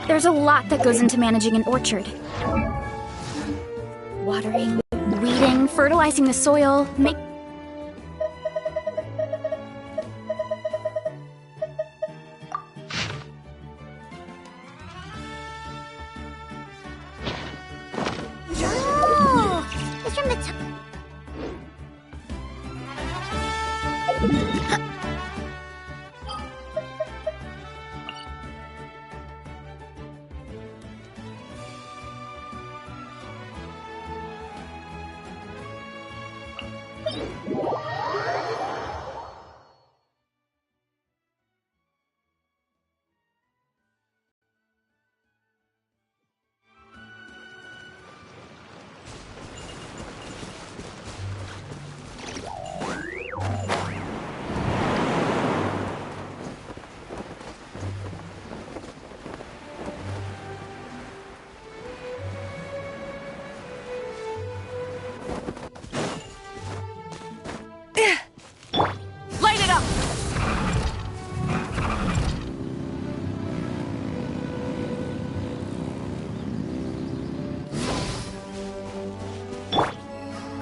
There's a lot that goes into managing an orchard. Watering, weeding, fertilizing the soil, Oh! It's from the top. Light it up!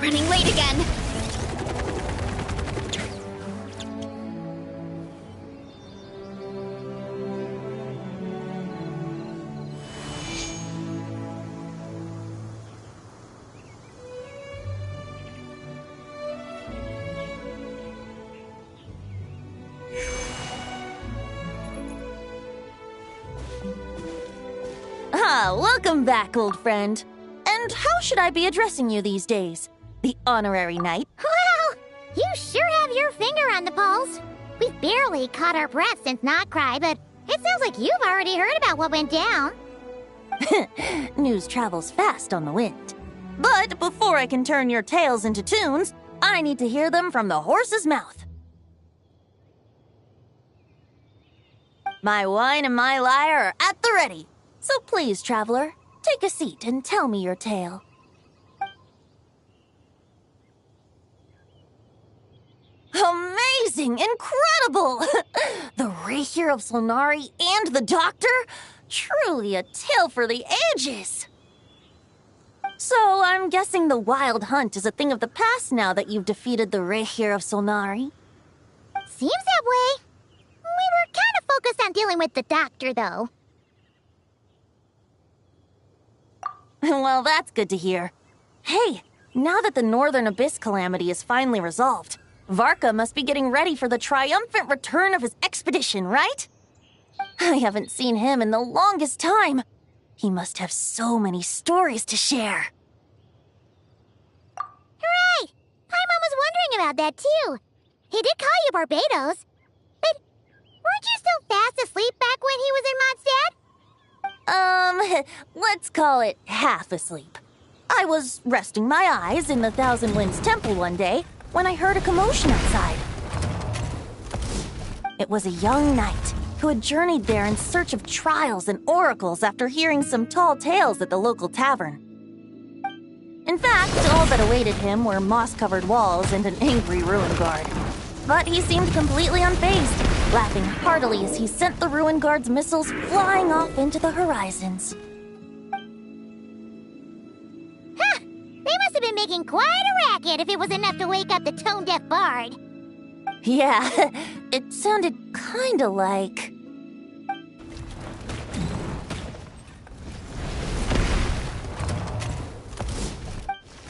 running late again. Welcome back, old friend. And how should I be addressing you these days? The honorary knight? Well, you sure have your finger on the pulse. We've barely caught our breath since Not Cry, but it sounds like you've already heard about what went down. News travels fast on the wind. But before I can turn your tales into tunes, I need to hear them from the horse's mouth. My wine and my lyre are at the ready. So please, traveler, take a seat and tell me your tale. Amazing! Incredible! The Rapier of Solnari and the Doctor? Truly a tale for the ages! So I'm guessing the Wild Hunt is a thing of the past now that you've defeated the Rapier of Solnari? Seems that way. We were kind of focused on dealing with the Doctor, though. Well, that's good to hear. Hey, now that the Northern Abyss calamity is finally resolved, Varka must be getting ready for the triumphant return of his expedition, right? I haven't seen him in the longest time. He must have so many stories to share. Hooray! Paimon was wondering about that, too. He did call you Barbados. But weren't you still fast asleep back when he was in Mondstadt? Let's call it half asleep. I was resting my eyes in the Thousand Winds Temple one day when I heard a commotion outside. It was a young knight who had journeyed there in search of trials and oracles after hearing some tall tales at the local tavern. In fact, all that awaited him were moss-covered walls and an angry ruin guard. But he seemed completely unfazed, laughing heartily as he sent the ruin guard's missiles flying off into the horizons. Huh! They must have been making quite a racket if it was enough to wake up the tone-deaf bard. Yeah, it sounded kinda like...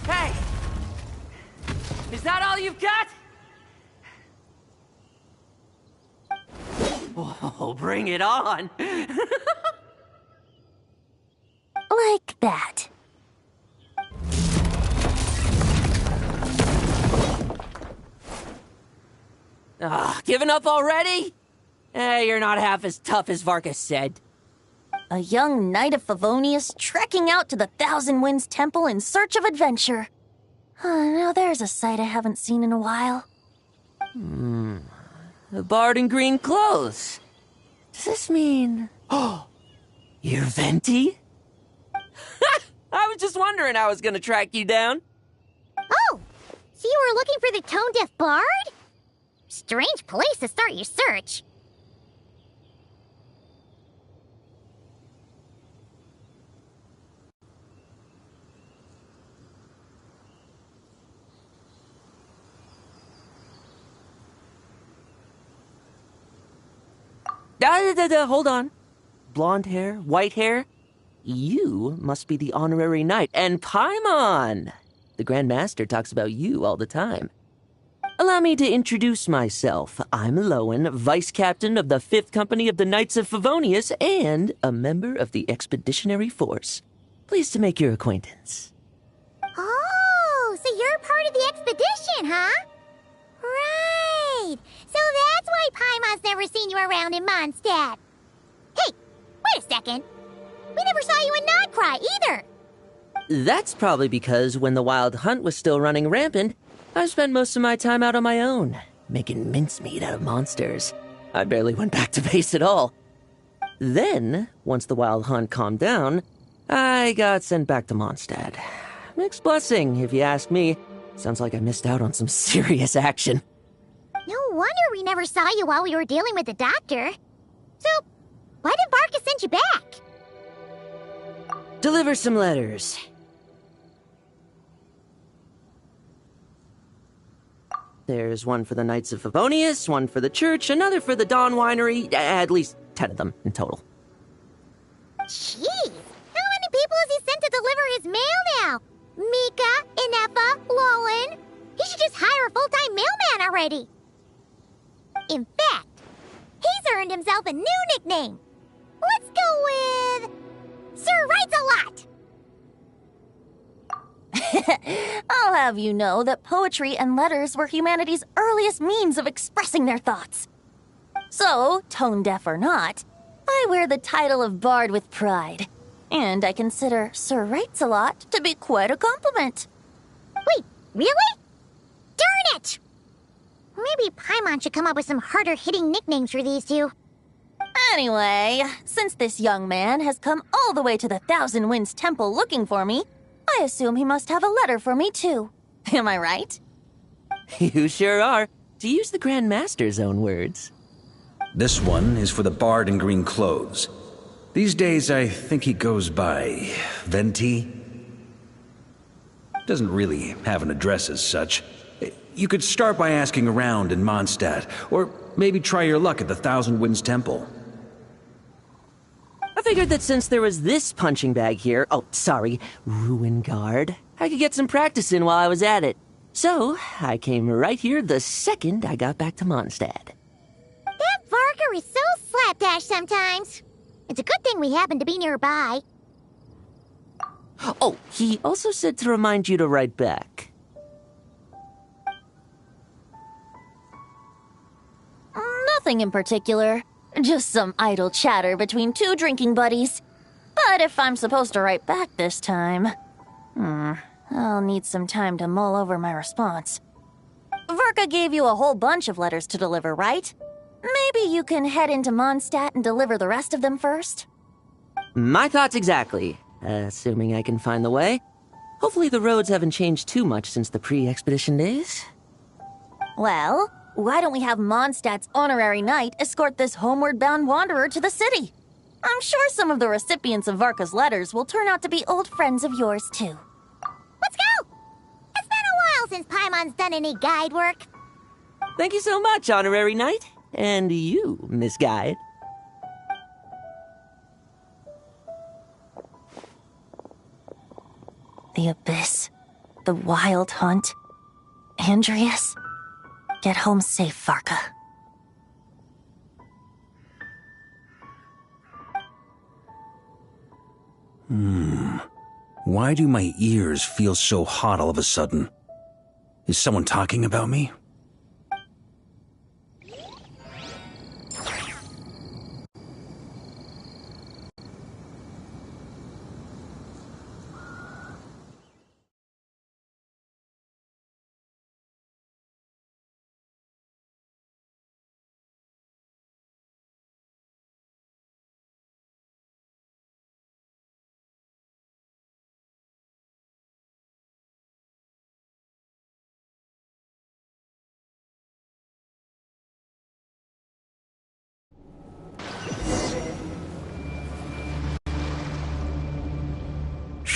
Hey! Is that all you've got? Oh, bring it on! like that. Giving up already? You're not half as tough as Varka said. A young knight of Favonius trekking out to the Thousand Winds Temple in search of adventure. Now there's a sight I haven't seen in a while. The bard in green clothes. Does this mean... Oh, you're Venti? I was just wondering I was gonna track you down. Oh, so you were looking for the tone-deaf bard? Strange place to start your search. Hold on. Blonde hair, white hair? You must be the honorary knight. And Paimon! The Grand Master talks about you all the time. Allow me to introduce myself. I'm Lowen, Vice Captain of the 5th Company of the Knights of Favonius and a member of the Expeditionary Force. Pleased to make your acquaintance. Oh, so you're part of the expedition, huh? Right. So that's why Paimon's never seen you around in Mondstadt. Hey, wait a second. We never saw you in Nodcry either. That's probably because when the Wild Hunt was still running rampant, I spent most of my time out on my own, making mincemeat out of monsters. I barely went back to base at all. Then, once the Wild Hunt calmed down, I got sent back to Mondstadt. Mixed blessing, if you ask me. Sounds like I missed out on some serious action. No wonder we never saw you while we were dealing with the doctor. So, why did Barca send you back? Deliver some letters. There's one for the Knights of Favonius, one for the church, another for the Dawn Winery, at least 10 of them in total. Jeez, how many people has he sent to deliver his mail now? Mika, Inefa, Lowen. He should just hire a full-time mailman already. In fact, he's earned himself a new nickname. Let's go with... Sir Writes a Lot. I'll have you know that poetry and letters were humanity's earliest means of expressing their thoughts. So, tone-deaf or not, I wear the title of Bard with pride. And I consider Sir Writes a Lot to be quite a compliment. Wait, really? Darn it! Maybe Paimon should come up with some harder-hitting nicknames for these two. Anyway, since this young man has come all the way to the Thousand Winds Temple looking for me, I assume he must have a letter for me too. Am I right? You sure are, to use the Grand Master's own words. This one is for the Bard in green clothes. These days, I think he goes by Venti. Doesn't really have an address as such. You could start by asking around in Mondstadt, or maybe try your luck at the Thousand Winds Temple. I figured that since there was this punching bag here, Ruin Guard, I could get some practice in while I was at it. So, I came right here the second I got back to Mondstadt. That Varker is so slapdash sometimes. It's a good thing we happen to be nearby. Oh, he also said to remind you to write back. Nothing in particular. Just some idle chatter between two drinking buddies. But if I'm supposed to write back this time... I'll need some time to mull over my response. Verka gave you a whole bunch of letters to deliver, right? Maybe you can head into Mondstadt and deliver the rest of them first? My thoughts exactly, assuming I can find the way. Hopefully the roads haven't changed too much since the pre-expedition days. Well, why don't we have Mondstadt's honorary knight escort this homeward-bound wanderer to the city? I'm sure some of the recipients of Varka's letters will turn out to be old friends of yours, too. Let's go! It's been a while since Paimon's done any guide work. Thank you so much, honorary knight. And you, Miss Guide. The Abyss. The Wild Hunt. Andreas. Get home safe, Varka. Why do my ears feel so hot all of a sudden? Is someone talking about me?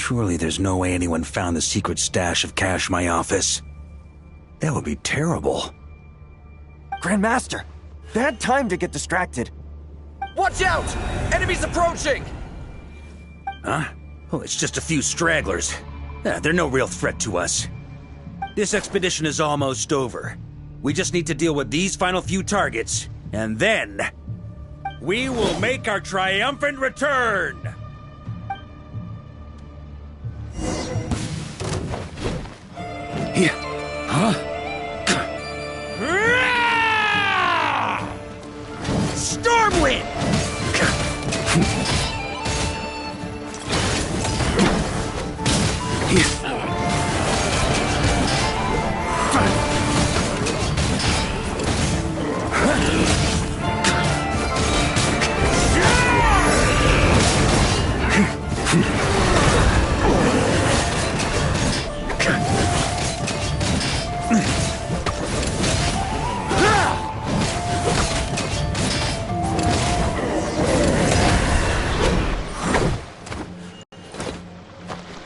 Surely there's no way anyone found the secret stash of cash in my office. That would be terrible. Grandmaster, bad time to get distracted. Watch out! Enemies approaching! Huh? Oh, it's just a few stragglers. They're no real threat to us. This expedition is almost over. We just need to deal with these final few targets, and then we will make our triumphant return! Huh? Stormwind!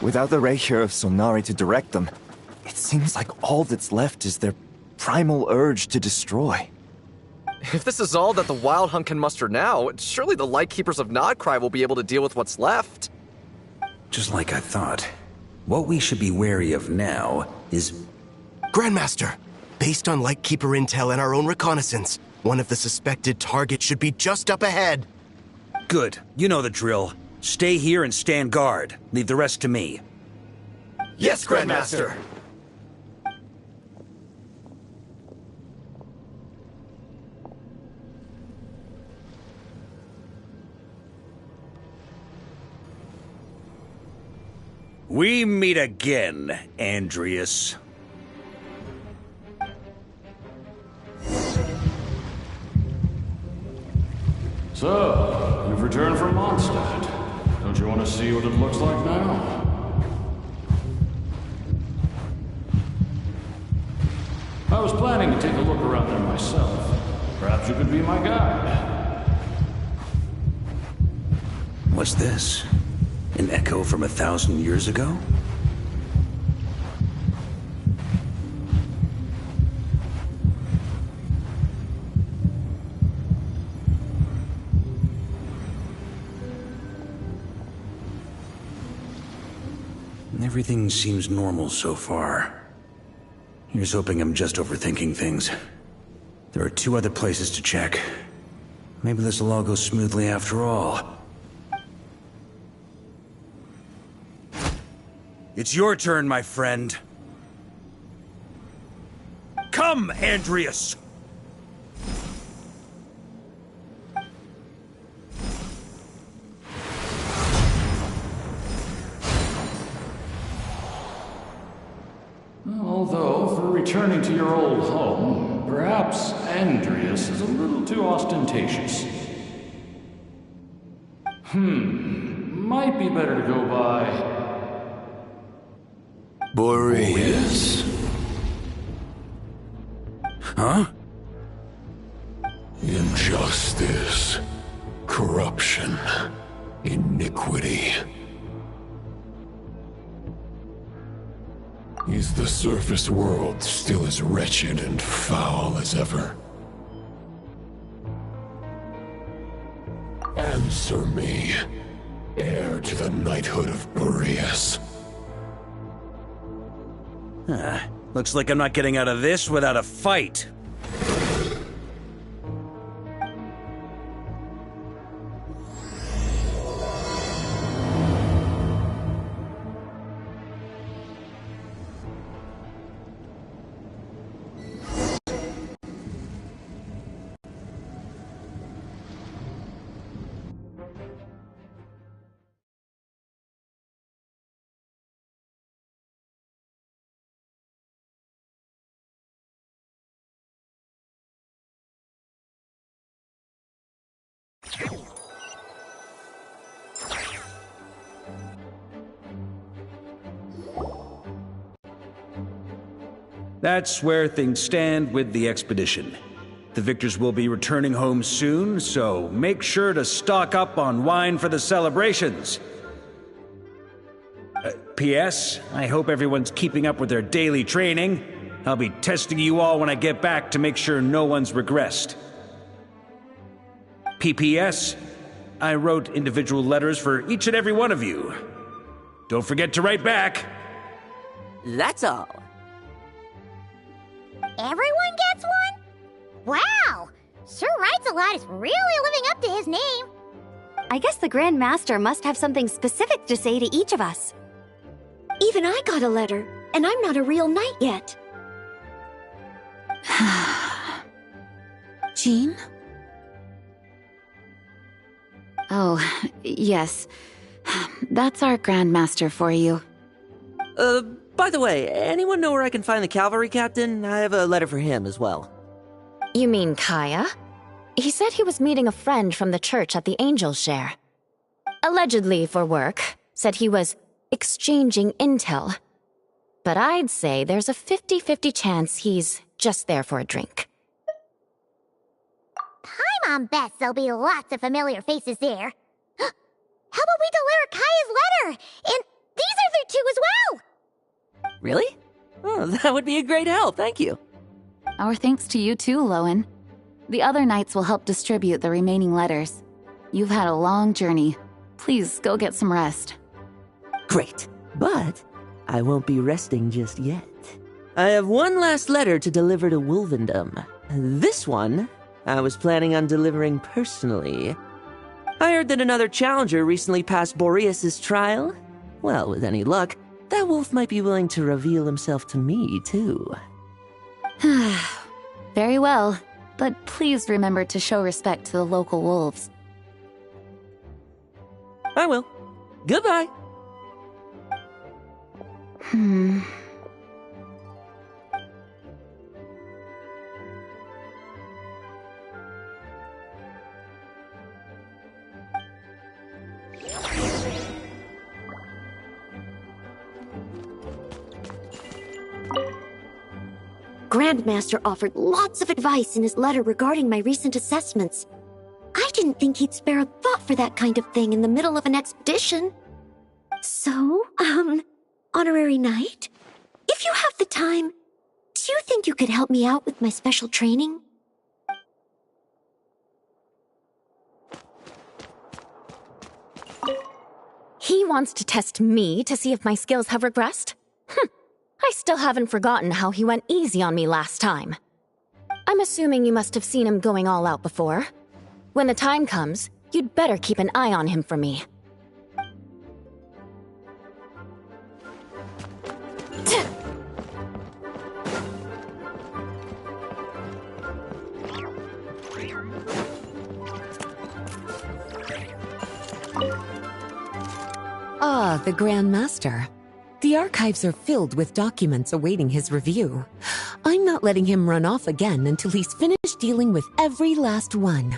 Without the Reikir of Sonari to direct them, it seems like all that's left is their primal urge to destroy. If this is all that the Wild Hunt can muster now, surely the Lightkeepers of Nodcry will be able to deal with what's left. Just like I thought. What we should be wary of now is... Grandmaster, based on Lightkeeper intel and our own reconnaissance, one of the suspected targets should be just up ahead. Good. You know the drill. Stay here and stand guard. Leave the rest to me. Yes, Grandmaster! We meet again, Andreas. So, you've returned from Mondstadt. Don't you want to see what it looks like now? I was planning to take a look around there myself. Perhaps you could be my guide. What's this? An echo from 1,000 years ago? Everything seems normal so far. Here's hoping I'm just overthinking things. There are 2 other places to check. Maybe this will all go smoothly after all. It's your turn, my friend. Come, Andreas! Although, for returning to your old home, perhaps Andreas is a little too ostentatious. Might be better to go by... Boreas. Huh? Injustice. Corruption. Iniquity. Is the surface world still as wretched and foul as ever? Answer me, heir to the knighthood of Boreas. Looks like I'm not getting out of this without a fight. That's where things stand with the expedition. The victors will be returning home soon, so make sure to stock up on wine for the celebrations. P.S. I hope everyone's keeping up with their daily training. I'll be testing you all when I get back to make sure no one's regressed. P.P.S. I wrote individual letters for each and every one of you. Don't forget to write back. That's all. Everyone gets one? Wow! Sir Writes-A-Lot is really living up to his name. I guess the Grand Master must have something specific to say to each of us. Even I got a letter, and I'm not a real knight yet. Jean? Oh, yes. That's our Grandmaster for you. By the way, anyone know where I can find the cavalry captain? I have a letter for him as well. You mean Kaya? He said he was meeting a friend from the church at the Angel Share. Allegedly for work. Said he was exchanging intel. But I'd say there's a 50-50 chance he's just there for a drink. Paimon bets there'll be lots of familiar faces there. How about we deliver Kaya's letter? And these are there too as well! Really? Oh, that would be a great help, thank you. Our thanks to you too, Lowen. The other knights will help distribute the remaining letters. You've had a long journey. Please go get some rest. Great, but I won't be resting just yet. I have one last letter to deliver to Wolvendom. This one, I was planning on delivering personally. I heard that another challenger recently passed Boreas' trial. Well, with any luck, that wolf might be willing to reveal himself to me, too. Very well, but please remember to show respect to the local wolves. I will. Goodbye. Grandmaster offered lots of advice in his letter regarding my recent assessments. I didn't think he'd spare a thought for that kind of thing in the middle of an expedition. So, Honorary Knight, if you have the time, do you think you could help me out with my special training? He wants to test me to see if my skills have regressed? I still haven't forgotten how he went easy on me last time. I'm assuming you must have seen him going all out before. When the time comes, you'd better keep an eye on him for me. Ah, the Grand Master. The archives are filled with documents awaiting his review. I'm not letting him run off again until he's finished dealing with every last one.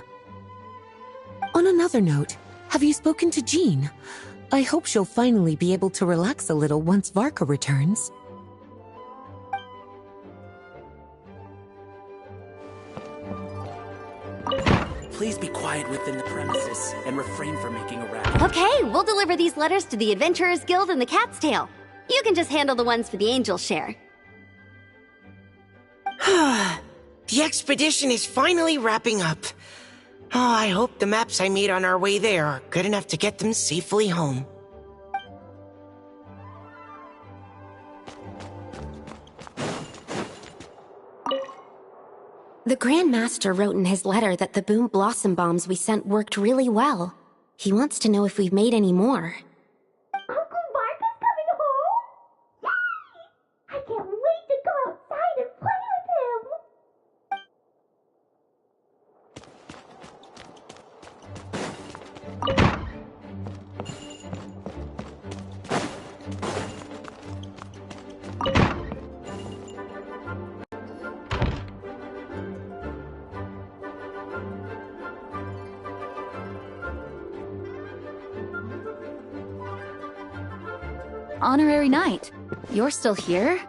On another note, have you spoken to Jean? I hope she'll finally be able to relax a little once Varka returns. Please be quiet within the premises and refrain from making a racket. Okay, we'll deliver these letters to the Adventurers Guild and the Cat's Tail. You can just handle the ones for the Angel Share. The expedition is finally wrapping up. Oh, I hope the maps I made on our way there are good enough to get them safely home. The Grand Master wrote in his letter that the Boom Blossom bombs we sent worked really well. He wants to know if we've made any more. Uncle Mark is coming home? Yay! I can't wait to go outside and play with him! Honorary Knight, you're still here?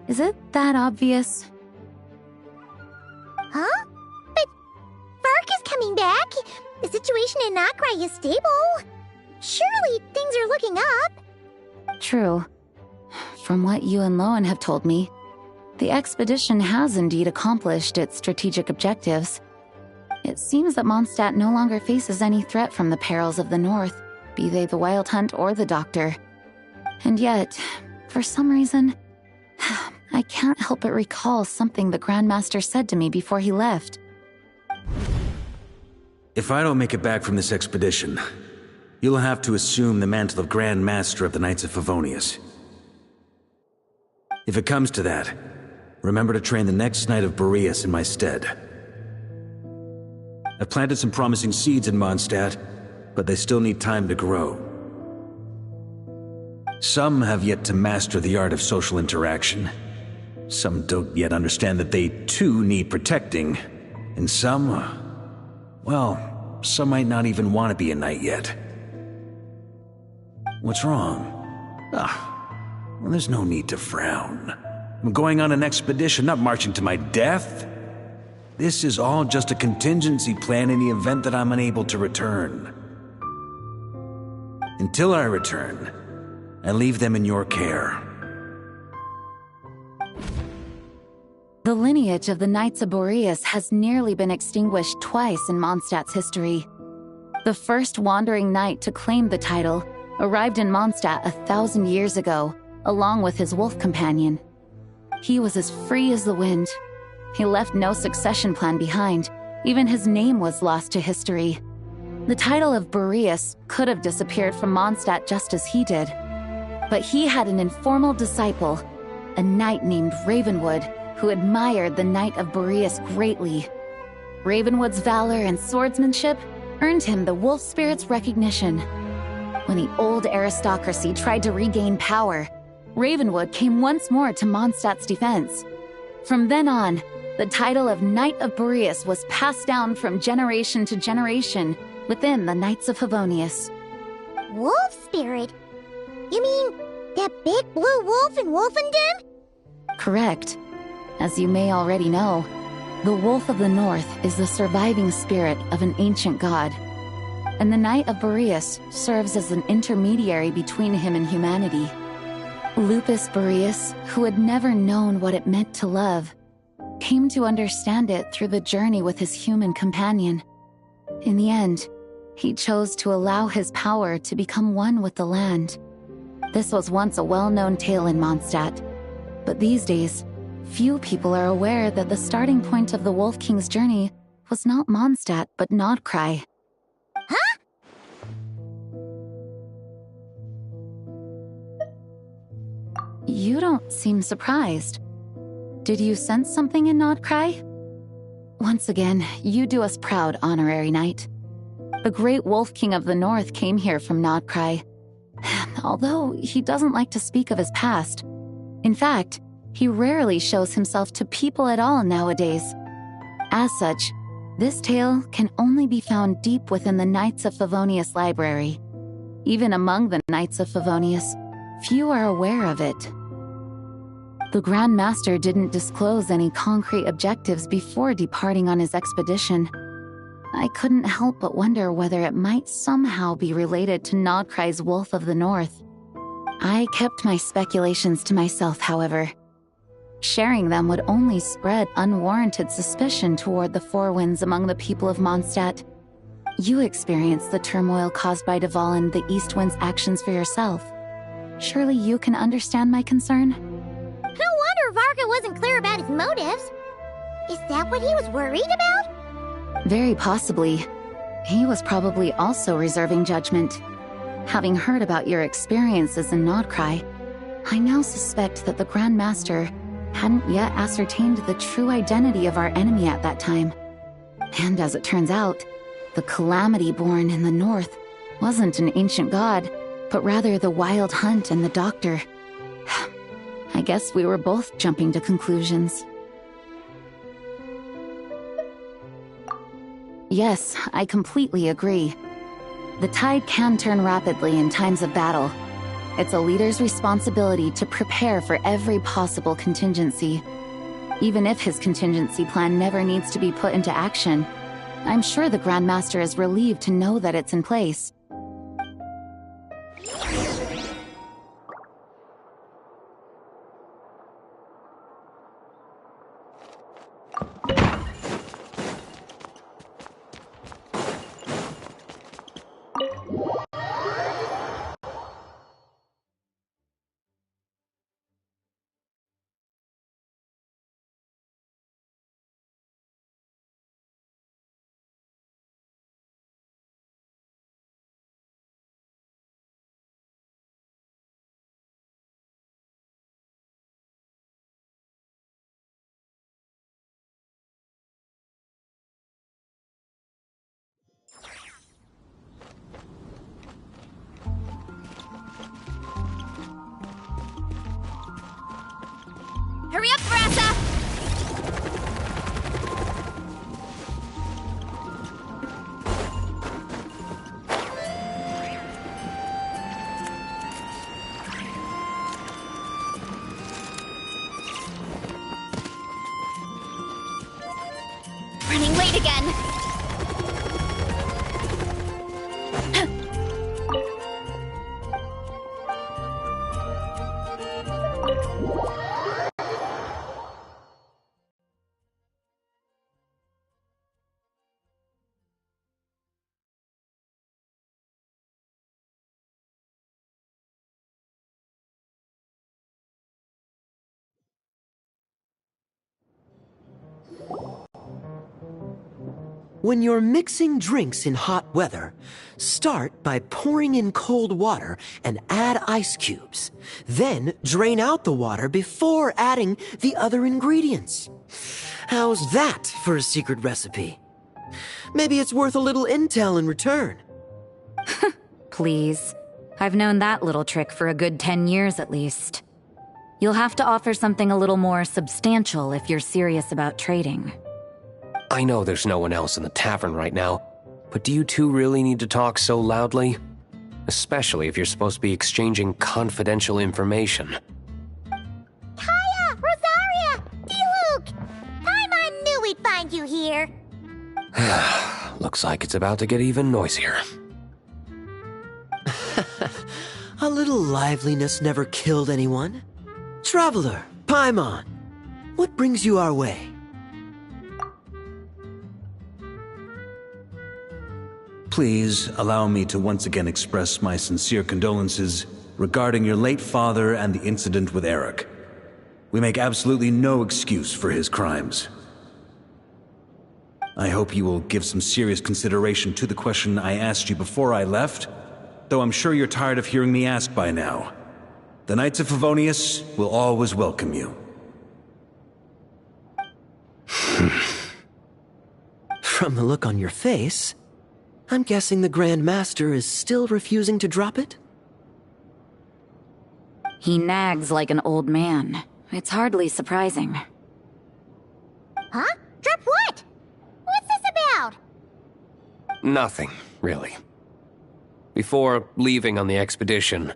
Is it that obvious? Huh? But Vark is coming back. The situation in Nokrai is stable. Surely things are looking up. True. From what you and Lowen have told me, The expedition has indeed accomplished its strategic objectives. It seems that Mondstadt no longer faces any threat from the perils of the North, be they the Wild Hunt or the Doctor. And yet, for some reason, I can't help but recall something the Grandmaster said to me before he left. If I don't make it back from this expedition, you'll have to assume the mantle of Grand Master of the Knights of Favonius. If it comes to that, remember to train the next Knight of Boreas in my stead. I've planted some promising seeds in Mondstadt, but they still need time to grow. Some have yet to master the art of social interaction. Some don't yet understand that they too need protecting. And some, well, some might not even want to be a knight yet. What's wrong? Well, there's no need to frown. I'm going on an expedition, not marching to my death. This is all just a contingency plan in the event that I'm unable to return. Until I return, I leave them in your care. The lineage of the Knights of Boreas has nearly been extinguished twice in Mondstadt's history. The first wandering knight to claim the title arrived in Mondstadt 1,000 years ago, along with his wolf companion. He was as free as the wind. He left no succession plan behind. Even his name was lost to history. The title of Boreas could have disappeared from Mondstadt just as he did. But he had an informal disciple, a knight named Ravenwood, who admired the Knight of Boreas greatly. Ravenwood's valor and swordsmanship earned him the wolf spirit's recognition. When the old aristocracy tried to regain power, Ravenwood came once more to Mondstadt's defense. From then on, the title of Knight of Boreas was passed down from generation to generation within the Knights of Favonius. Wolf spirit? You mean that big blue wolf in Wolfendom? Correct. As you may already know, the Wolf of the North is the surviving spirit of an ancient god, and the Knight of Boreas serves as an intermediary between him and humanity. Lupus Boreas, who had never known what it meant to love, came to understand it through the journey with his human companion. In the end, he chose to allow his power to become one with the land. This was once a well-known tale in Mondstadt, but these days, few people are aware that the starting point of the Wolf King's journey was not Mondstadt, but Nodcry. Huh? You don't seem surprised. Did you sense something in Nodcry? Once again, you do us proud, Honorary Knight. The great Wolf King of the North came here from Nodcry. Although he doesn't like to speak of his past. In fact, he rarely shows himself to people at all nowadays. As such, this tale can only be found deep within the Knights of Favonius library. Even among the Knights of Favonius, few are aware of it. The Grand Master didn't disclose any concrete objectives before departing on his expedition. I couldn't help but wonder whether it might somehow be related to Nodcry's Wolf of the North. I kept my speculations to myself, however. Sharing them would only spread unwarranted suspicion toward the Four Winds among the people of Mondstadt. You experienced the turmoil caused by Dvalin, the East Wind's actions for yourself. Surely you can understand my concern? No wonder Varga wasn't clear about his motives. Is that what he was worried about? Very possibly. He was probably also reserving judgment. Having heard about your experiences in Nodcry, I now suspect that the Grand Master hadn't yet ascertained the true identity of our enemy at that time. And as it turns out, the calamity born in the north wasn't an ancient god, but rather the Wild Hunt and the Doctor. I guess we were both jumping to conclusions. Yes, I completely agree. The tide can turn rapidly in times of battle. It's a leader's responsibility to prepare for every possible contingency. Even if his contingency plan never needs to be put into action, I'm sure the Grand Master is relieved to know that it's in place. again. When you're mixing drinks in hot weather, start by pouring in cold water and add ice cubes. Then drain out the water before adding the other ingredients. How's that for a secret recipe? Maybe it's worth a little intel in return. Please. I've known that little trick for a good 10 years at least. You'll have to offer something a little more substantial if you're serious about trading. I know there's no one else in the tavern right now, but do you two really need to talk so loudly? Especially if you're supposed to be exchanging confidential information. Kaya! Rosaria! D-Luke! Paimon knew we'd find you here. Looks like it's about to get even noisier. A little liveliness never killed anyone. Traveler, Paimon, what brings you our way? Please allow me to once again express my sincere condolences regarding your late father and the incident with Eric. We make absolutely no excuse for his crimes. I hope you will give some serious consideration to the question I asked you before I left, though I'm sure you're tired of hearing me ask by now. The Knights of Favonius will always welcome you. From the look on your face, I'm guessing the Grand Master is still refusing to drop it? He nags like an old man. It's hardly surprising. Huh? Drop what? What's this about? Nothing, really. Before leaving on the expedition,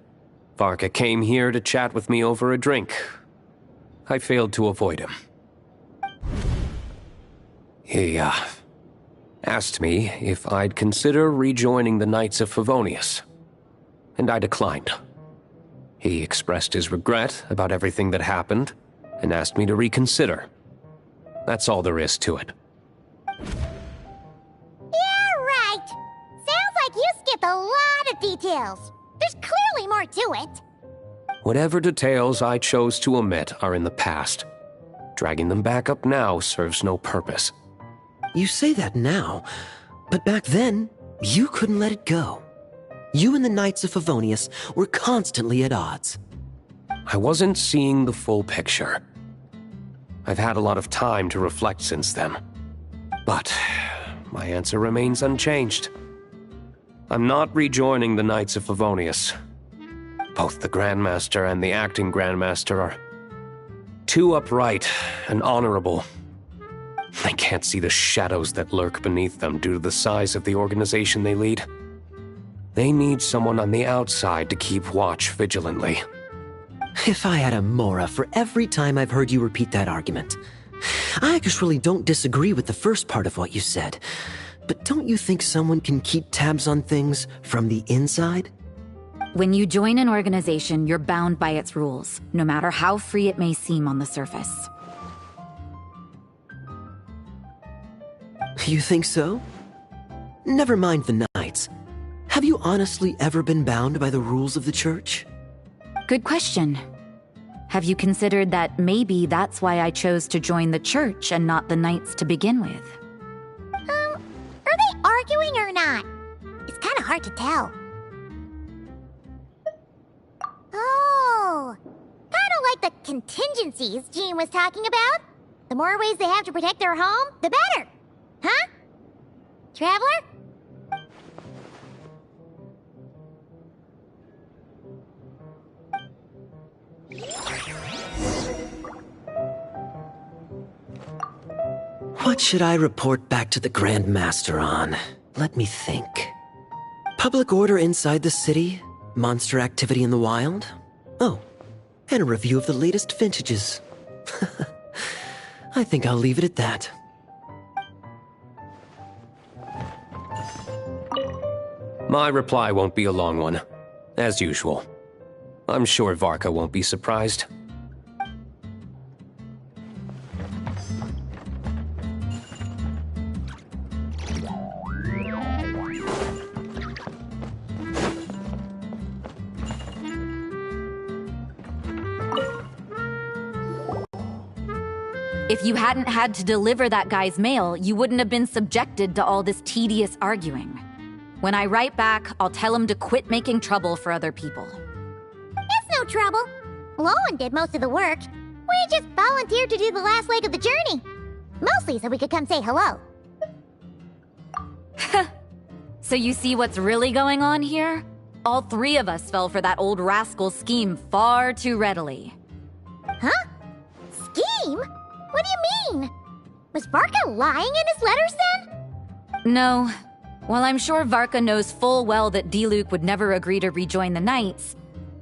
Varka came here to chat with me over a drink. I failed to avoid him. He, asked me if I'd consider rejoining the Knights of Favonius, and I declined. He expressed his regret about everything that happened, and asked me to reconsider. That's all there is to it. Yeah, right. Sounds like you skipped a lot of details. There's clearly more to it. Whatever details I chose to omit are in the past. Dragging them back up now serves no purpose. You say that now, but back then, you couldn't let it go. You and the Knights of Favonius were constantly at odds. I wasn't seeing the full picture. I've had a lot of time to reflect since then. But my answer remains unchanged. I'm not rejoining the Knights of Favonius. Both the Grandmaster and the acting Grandmaster are too upright and honorable. I can't see the shadows that lurk beneath them due to the size of the organization they lead. They need someone on the outside to keep watch vigilantly. If I had a Mora for every time I've heard you repeat that argument. I actually don't disagree with the first part of what you said, but don't you think someone can keep tabs on things from the inside? When you join an organization, you're bound by its rules, no matter how free it may seem on the surface. You think so? Never mind the Knights. Have you honestly ever been bound by the rules of the Church? Good question. Have you considered that maybe that's why I chose to join the Church and not the Knights to begin with? Are they arguing or not? It's kind of hard to tell. Oh, kind of like the contingencies Jean was talking about. The more ways they have to protect their home, the better. Huh? Traveler? What should I report back to the Grand Master on? Let me think. Public order inside the city? Monster activity in the wild? Oh, and a review of the latest vintages. I think I'll leave it at that. My reply won't be a long one, as usual. I'm sure Varka won't be surprised. If you hadn't had to deliver that guy's mail, you wouldn't have been subjected to all this tedious arguing. When I write back, I'll tell him to quit making trouble for other people. It's no trouble. Lowen did most of the work. We just volunteered to do the last leg of the journey. Mostly so we could come say hello. So you see what's really going on here? All three of us fell for that old rascal's scheme far too readily. Huh? Scheme? What do you mean? Was Varka lying in his letters then? No. While I'm sure Varka knows full well that Diluc would never agree to rejoin the Knights,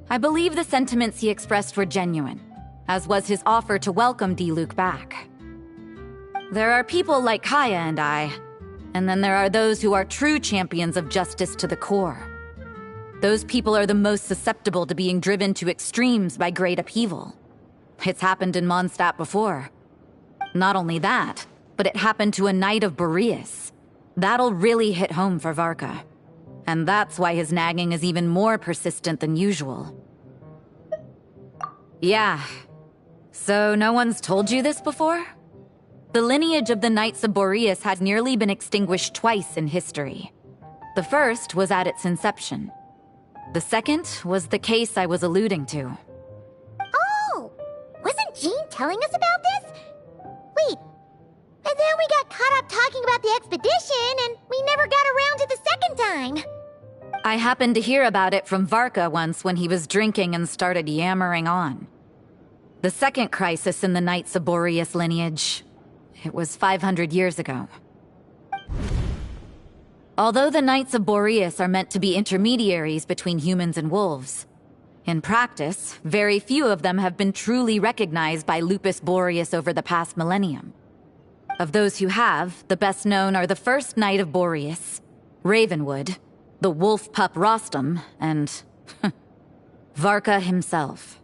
I believe the sentiments he expressed were genuine, as was his offer to welcome Diluc back. There are people like Kaya and I, and then there are those who are true champions of justice to the core. Those people are the most susceptible to being driven to extremes by great upheaval. It's happened in Mondstadt before. Not only that, but it happened to a Knight of Boreas. That'll really hit home for Varka. And that's why his nagging is even more persistent than usual. Yeah. So no one's told you this before? The lineage of the Knights of Boreas had nearly been extinguished twice in history. The first was at its inception. The second was the case I was alluding to. Oh! Wasn't Jean telling us about this? Wait, and then we got caught up talking about the expedition, and we never got around to the second time. I happened to hear about it from Varka once when he was drinking and started yammering on. The second crisis in the Knights of Boreas lineage. It was 500 years ago. Although the Knights of Boreas are meant to be intermediaries between humans and wolves, in practice, very few of them have been truly recognized by Lupus Boreas over the past millennium. Of those who have, the best known are the first Knight of Boreas, Ravenwood, the wolf pup Rostam, and Varka himself.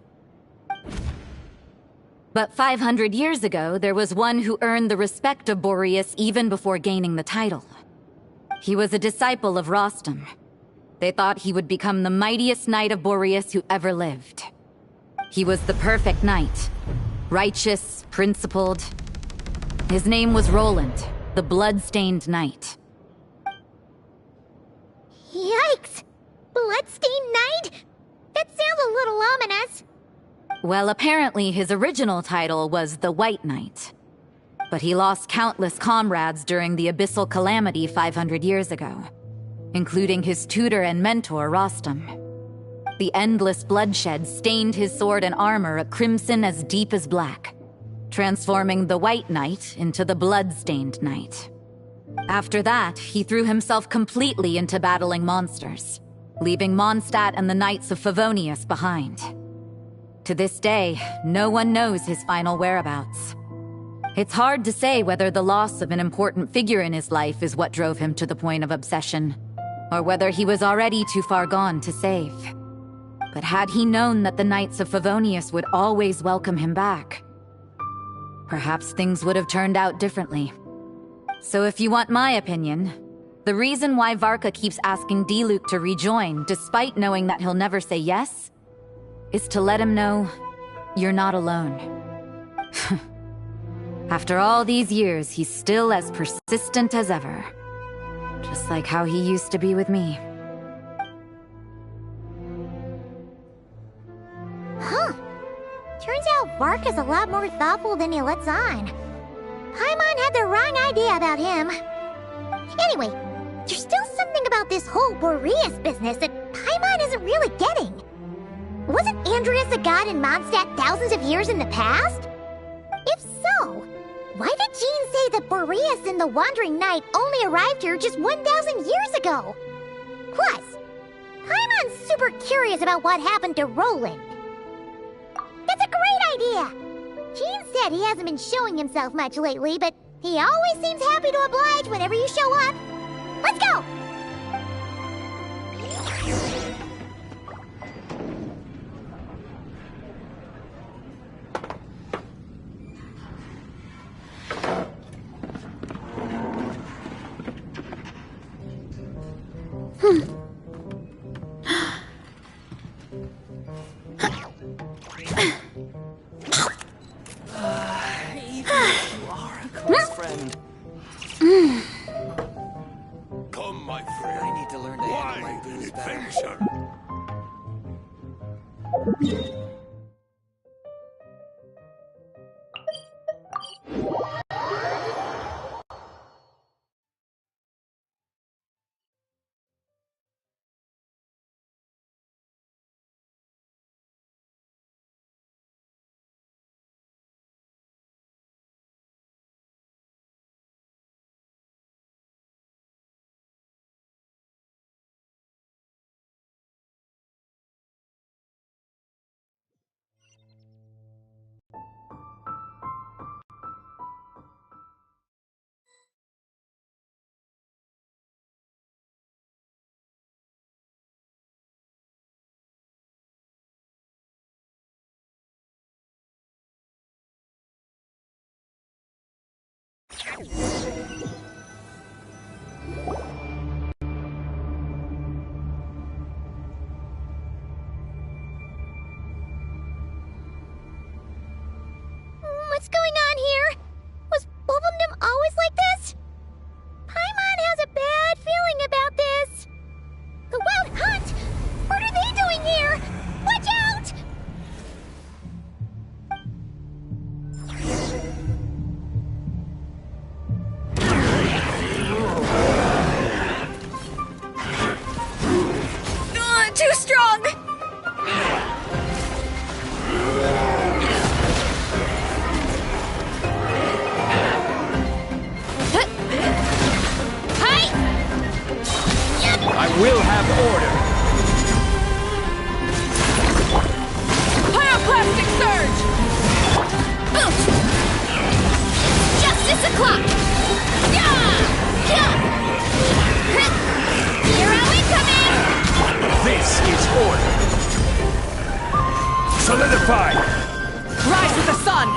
But 500 years ago, there was one who earned the respect of Boreas even before gaining the title. He was a disciple of Rostam. They thought he would become the mightiest Knight of Boreas who ever lived. He was the perfect knight. Righteous, principled. His name was Roland, the blood-stained knight. Yikes! Bloodstained Knight? That sounds a little ominous. Well, apparently his original title was the White Knight. But he lost countless comrades during the Abyssal Calamity 500 years ago, including his tutor and mentor, Rostam. The endless bloodshed stained his sword and armor a crimson as deep as black, transforming the White Knight into the Blood-Stained Knight. After that, he threw himself completely into battling monsters, leaving Mondstadt and the Knights of Favonius behind. To this day, no one knows his final whereabouts. It's hard to say whether the loss of an important figure in his life is what drove him to the point of obsession, or whether he was already too far gone to save. But had he known that the Knights of Favonius would always welcome him back, perhaps things would have turned out differently. So if you want my opinion, the reason why Varka keeps asking Diluc to rejoin, despite knowing that he'll never say yes, is to let him know you're not alone. After all these years, he's still as persistent as ever. Just like how he used to be with me. Huh. Turns out Varka's a lot more thoughtful than he lets on. Paimon had the wrong idea about him. Anyway, there's still something about this whole Boreas business that Paimon isn't really getting. Wasn't Andreas a god in Mondstadt thousands of years in the past? If so, why did Jean say that Boreas and the Wandering Knight only arrived here just 1,000 years ago? Plus, Paimon's super curious about what happened to Roland. That's a great idea! Jean said he hasn't been showing himself much lately, but he always seems happy to oblige whenever you show up. Let's go! Close friend. Come, my friend. I need to learn to handle my booze better. What's going on here? Was Wolfendom always like this? Paimon has a bad feeling about this. The Wild Hunt? What are they doing here? Watch out! Too strong! I will have order. Pyroclastic surge! Boot! Justice o'clock! Yeah! Hero incoming! This is order. Solidify. Rise with the sun!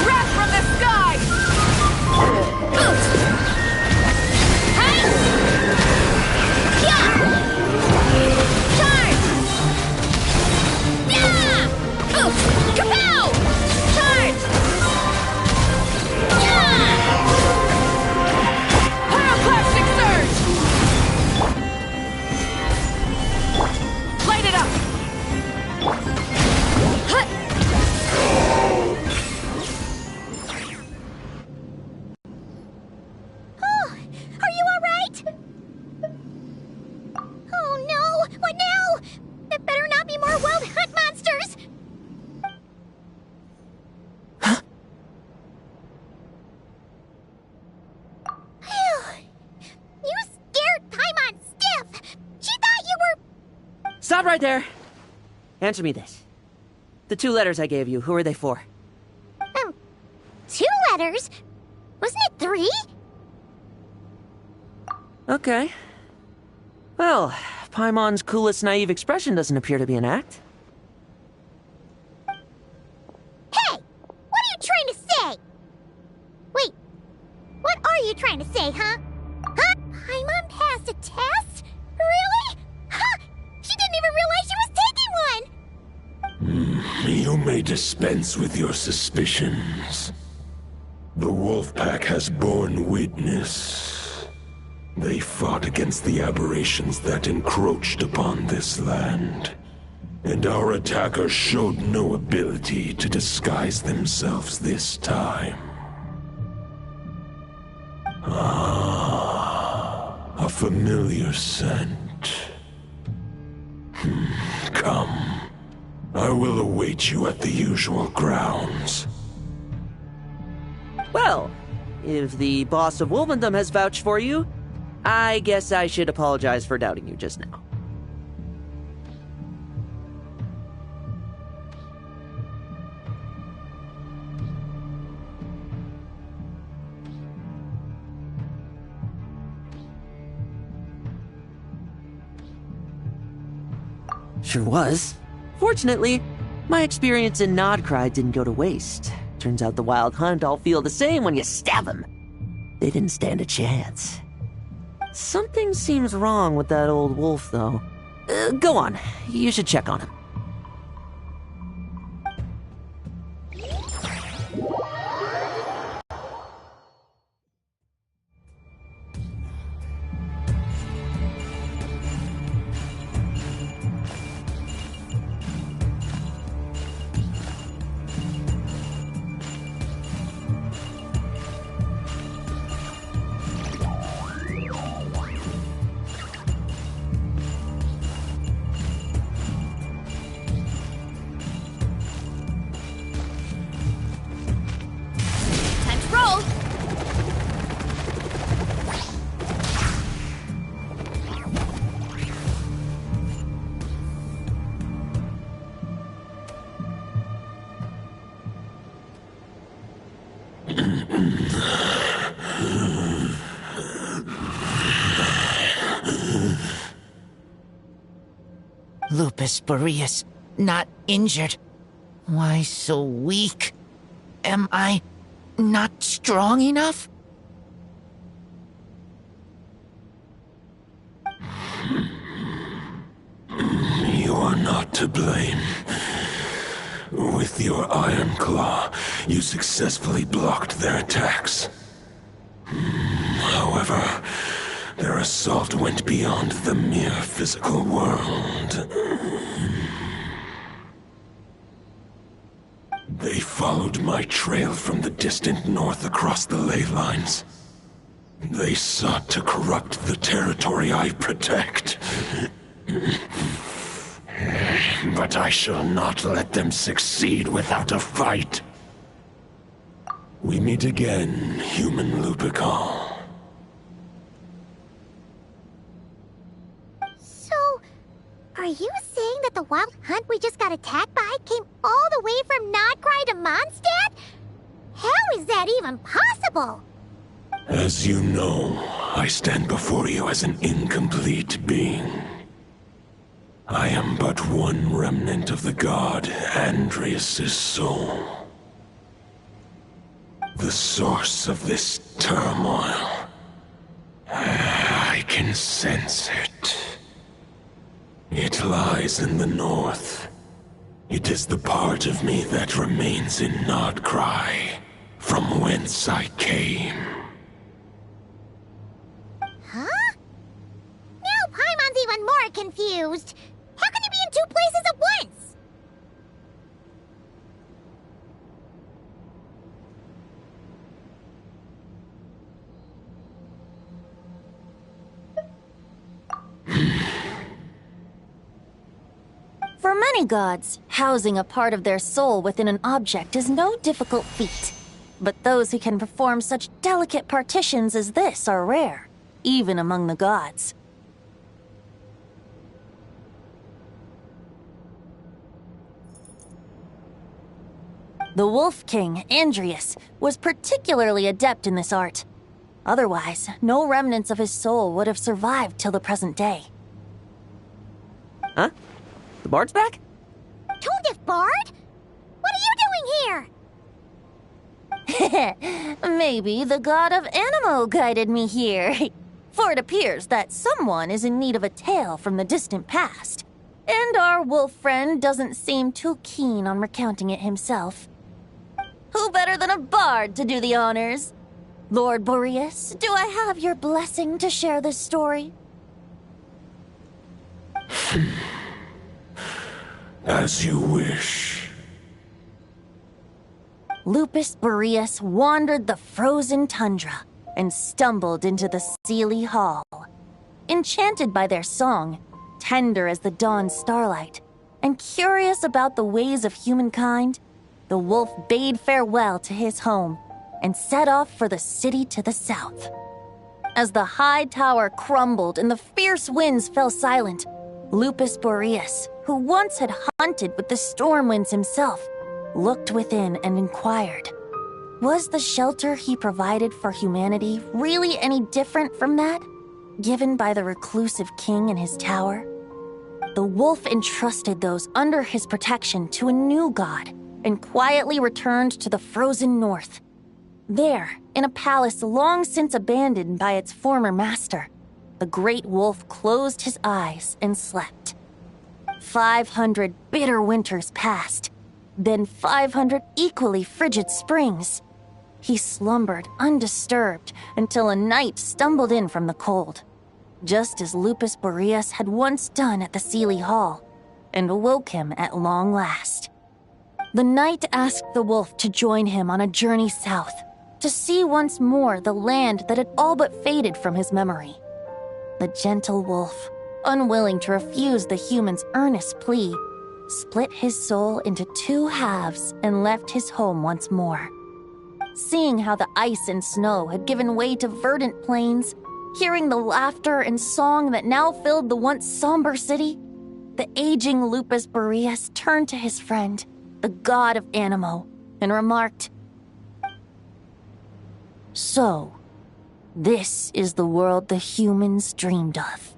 Wrath from the sky! Boot! Hey! Yeah! Charge! Yeah! Boot! Kapow! Charge! Yeah! Pyroclastic surge! Light it up! Hut! Oh, are you alright? Oh no! What now? There better not be more Wild Hunt monsters! You scared Paimon stiff! She thought you were... Stop right there. Answer me this. The 2 letters I gave you, who are they for? 2 letters? Wasn't it 3? Okay. Well, Paimon's coolest naive expression doesn't appear to be an act. Hey! What are you trying to say? Wait, what are you trying to say, huh? Huh? Paimon passed a test? Really? Huh? She didn't even realize she was taking one! You may dispense with your suspicions. The wolf pack has borne witness. They fought against the aberrations that encroached upon this land. And our attackers showed no ability to disguise themselves this time. A familiar scent. Come. I will await you at the usual grounds. Well, if the boss of Wolfendom has vouched for you, I guess I should apologize for doubting you just now. Sure was. Fortunately, my experience in Nodcry didn't go to waste. Turns out the Wild Hunt all feel the same when you stab them. They didn't stand a chance. Something seems wrong with that old wolf, though. Go on, you should check on him. Time to roll! Lupus Boreas, not injured. Why so weak? Am I not strong enough? You are not to blame. With your Iron Claw, you successfully blocked their attacks. However, their assault went beyond the mere physical world. They followed my trail from the distant north across the ley lines. They sought to corrupt the territory I protect. But I shall not let them succeed without a fight. We meet again, human Lupical. So, are you saying that the wild hunt we just got attacked by came all the way from Nodcry to Mondstadt? How is that even possible? As you know, I stand before you as an incomplete being. I am but one remnant of the god Andreas' soul. The source of this turmoil. I can sense it. It lies in the north. It is the part of me that remains in Nodcry, from whence I came. Huh? Now Paimon's even more confused. How can you be in two places at once? For many gods, housing a part of their soul within an object is no difficult feat. But those who can perform such delicate partitions as this are rare, even among the gods. The Wolf King, Andreas, was particularly adept in this art. Otherwise, no remnants of his soul would have survived till the present day. Huh? The bard's back? Tone Deaf Bard? What are you doing here? Maybe the god of Animo guided me here. For it appears that someone is in need of a tale from the distant past. And our wolf friend doesn't seem too keen on recounting it himself. Who better than a bard to do the honors? Lord Boreas, do I have your blessing to share this story? As you wish. Lupus Boreas wandered the frozen tundra and stumbled into the Seelie Hall. Enchanted by their song, tender as the dawn starlight, and curious about the ways of humankind, the wolf bade farewell to his home and set off for the city to the south. As the high tower crumbled and the fierce winds fell silent, Lupus Boreas, who once had hunted with the storm winds himself, looked within and inquired, was the shelter he provided for humanity really any different from that given by the reclusive king in his tower? The wolf entrusted those under his protection to a new god and quietly returned to the frozen north. There, in a palace long since abandoned by its former master, the great wolf closed his eyes and slept. 500 bitter winters passed, then 500 equally frigid springs. He slumbered undisturbed until a night stumbled in from the cold, just as Lupus Boreas had once done at the Seelie Hall, and awoke him at long last. The knight asked the wolf to join him on a journey south, to see once more the land that had all but faded from his memory. The gentle wolf, unwilling to refuse the human's earnest plea, split his soul into 2 halves and left his home once more. Seeing how the ice and snow had given way to verdant plains, hearing the laughter and song that now filled the once somber city, the aging Lupus Boreas turned to his friend, the god of Animo, and remarked, "So, this is the world the humans dreamed of."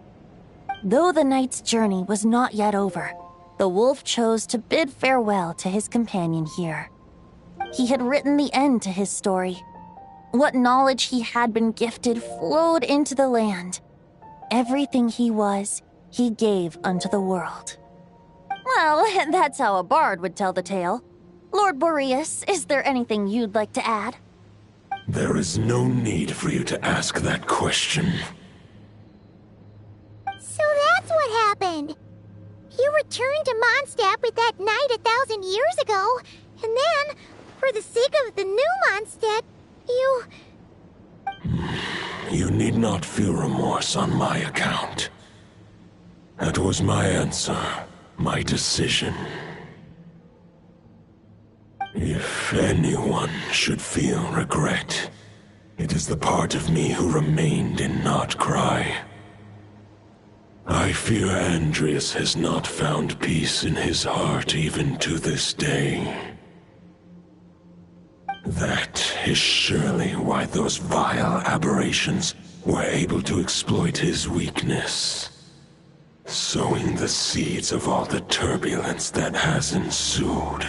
Though the knight's journey was not yet over, the wolf chose to bid farewell to his companion here. He had written the end to his story. What knowledge he had been gifted flowed into the land. Everything he was, he gave unto the world. Well, that's how a bard would tell the tale. Lord Boreas, is there anything you'd like to add? There is no need for you to ask that question. So that's what happened. You returned to Mondstadt with that knight 1,000 years ago, and then, for the sake of the new Mondstadt, you... You need not feel remorse on my account. That was my answer, my decision. If anyone should feel regret, it is the part of me who remained in Notcry. I fear Andreas has not found peace in his heart even to this day. That is surely why those vile aberrations were able to exploit his weakness, sowing the seeds of all the turbulence that has ensued.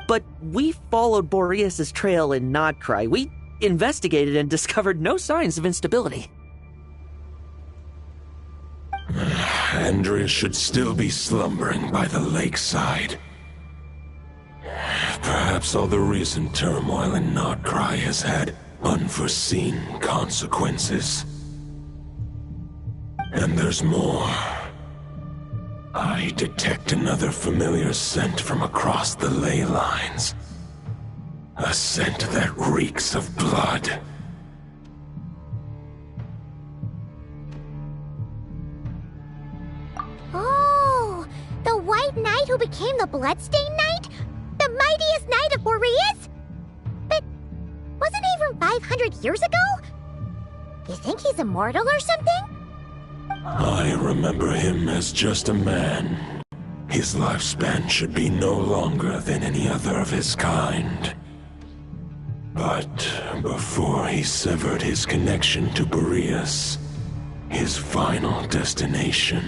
But we followed Boreas' trail in Notcry. We investigated and discovered no signs of instability. Andreas should still be slumbering by the lakeside. Perhaps all the recent turmoil in Notcry has had unforeseen consequences. And there's more. I detect another familiar scent from across the ley lines. A scent that reeks of blood. Oh, the White Knight who became the Bloodstained Knight? The mightiest knight of Boreas? But wasn't he from 500 years ago? You think he's immortal or something? I remember him as just a man. His lifespan should be no longer than any other of his kind. But before he severed his connection to Boreas, his final destination,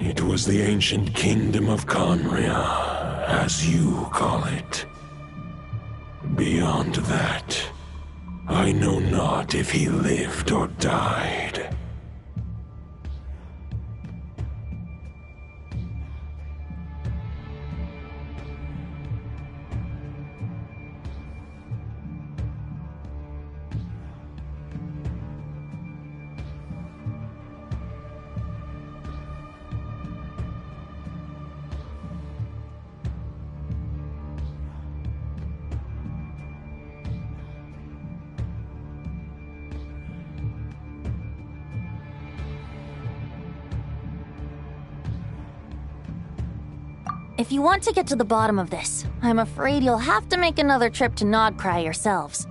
it was the ancient kingdom of Conria, as you call it. Beyond that, I know not if he lived or died. If you want to get to the bottom of this, I'm afraid you'll have to make another trip to Nodcry yourselves.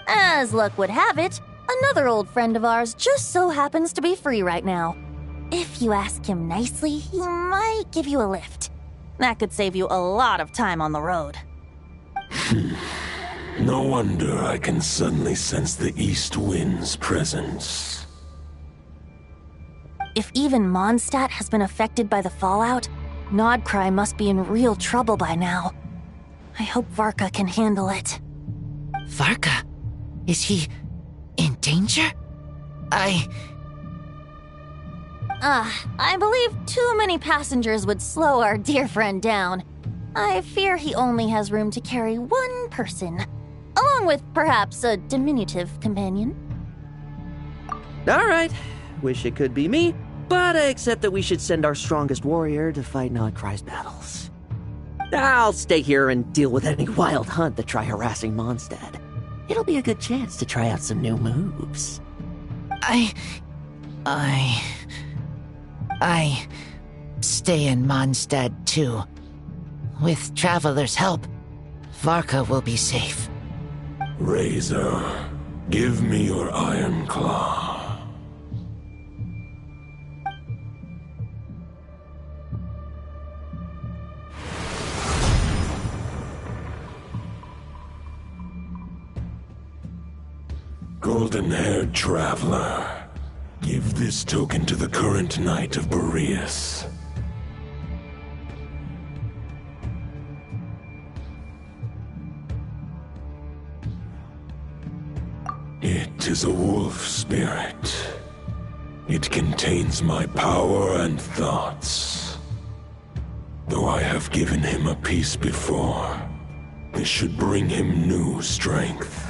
As luck would have it, another old friend of ours just so happens to be free right now. If you ask him nicely, he might give you a lift. That could save you a lot of time on the road. No wonder I can suddenly sense the east wind's presence. If even Mondstadt has been affected by the fallout, Nodcry must be in real trouble by now. I hope Varka can handle it. Varka? Is he in danger? I believe too many passengers would slow our dear friend down. I fear he only has room to carry one person, along with perhaps a diminutive companion. All right. Wish it could be me, but I accept that we should send our strongest warrior to fight Nodcry's battles. I'll stay here and deal with any wild hunt that try harassing Mondstadt. It'll be a good chance to try out some new moves. I stay in Mondstadt too. With Traveler's help, Varka will be safe. Razor, give me your Iron Claw. Golden-haired traveler, give this token to the current knight of Boreas. It is a wolf spirit. It contains my power and thoughts. Though I have given him a piece before, this should bring him new strength.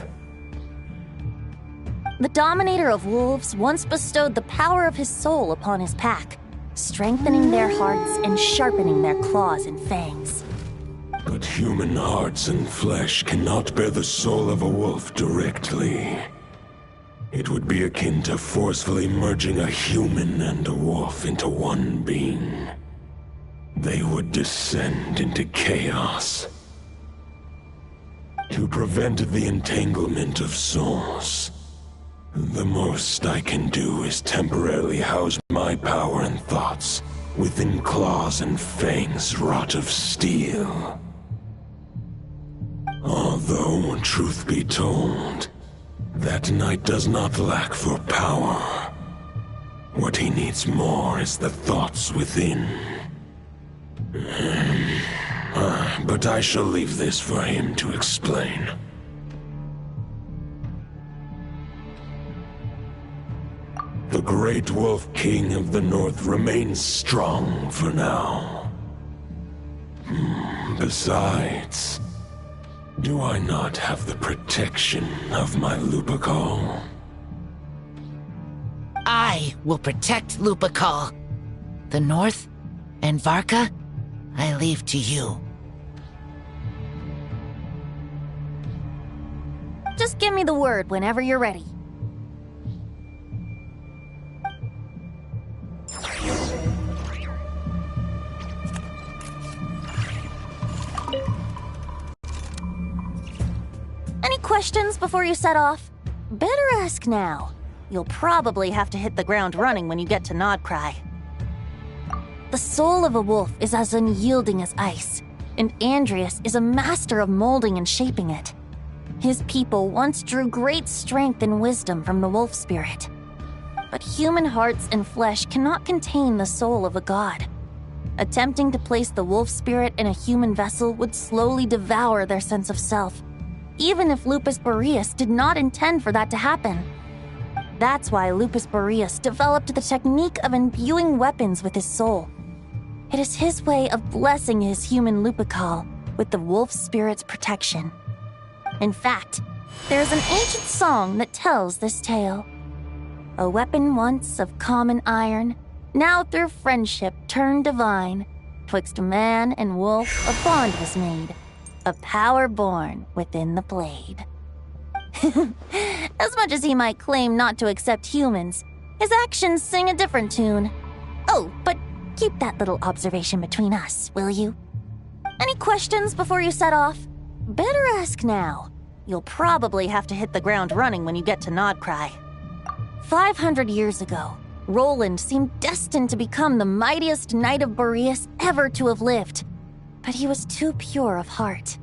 The Dominator of Wolves once bestowed the power of his soul upon his pack, strengthening their hearts and sharpening their claws and fangs. But human hearts and flesh cannot bear the soul of a wolf directly. It would be akin to forcefully merging a human and a wolf into one being. They would descend into chaos. To prevent the entanglement of souls, the most I can do is temporarily house my power and thoughts within claws and fangs wrought of steel. Although, truth be told, that knight does not lack for power. What he needs more is the thoughts within. But I shall leave this for him to explain. The Great Wolf King of the North remains strong for now. Besides, do I not have the protection of my Lupacol? I will protect Lupacol. The North and Varka, I leave to you. Just give me the word whenever you're ready. Any questions before you set off? Better ask now. You'll probably have to hit the ground running when you get to Nodcry. The soul of a wolf is as unyielding as ice, and Andreas is a master of molding and shaping it. His people once drew great strength and wisdom from the wolf spirit. But human hearts and flesh cannot contain the soul of a god. Attempting to place the wolf spirit in a human vessel would slowly devour their sense of self, even if Lupus Boreas did not intend for that to happen. That's why Lupus Boreas developed the technique of imbuing weapons with his soul. It is his way of blessing his human Lupacol with the wolf spirit's protection. In fact, there is an ancient song that tells this tale. A weapon once of common iron, now through friendship turned divine. Twixt man and wolf a bond was made, a power born within the blade. As much as he might claim not to accept humans, his actions sing a different tune. Oh, but keep that little observation between us, will you? Any questions before you set off? Better ask now. You'll probably have to hit the ground running when you get to Nodcry. 500 years ago, Roland seemed destined to become the mightiest knight of Boreas ever to have lived. But he was too pure of heart.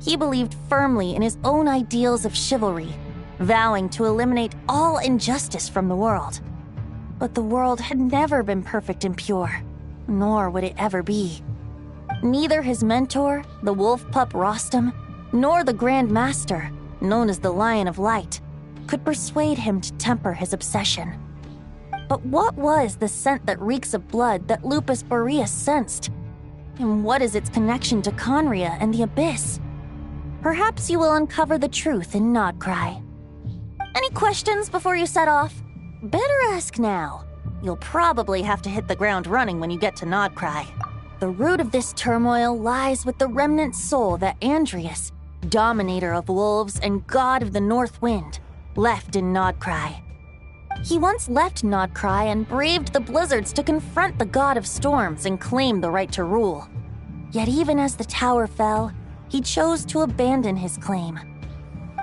He believed firmly in his own ideals of chivalry, vowing to eliminate all injustice from the world. But the world had never been perfect and pure, nor would it ever be. Neither his mentor, the wolf pup Rostam, nor the Grand Master, known as the Lion of Light, could persuade him to temper his obsession. But what was the scent that reeks of blood that Lupus Boreas sensed? And what is its connection to Conria and the Abyss? Perhaps you will uncover the truth in Nodcry. Any questions before you set off? Better ask now. You'll probably have to hit the ground running when you get to Nodcry. The root of this turmoil lies with the remnant soul that Andreas, dominator of wolves and god of the North Wind, left in Nodcry. He once left Nodcry and braved the blizzards to confront the god of storms and claim the right to rule. Yet even as the tower fell, he chose to abandon his claim.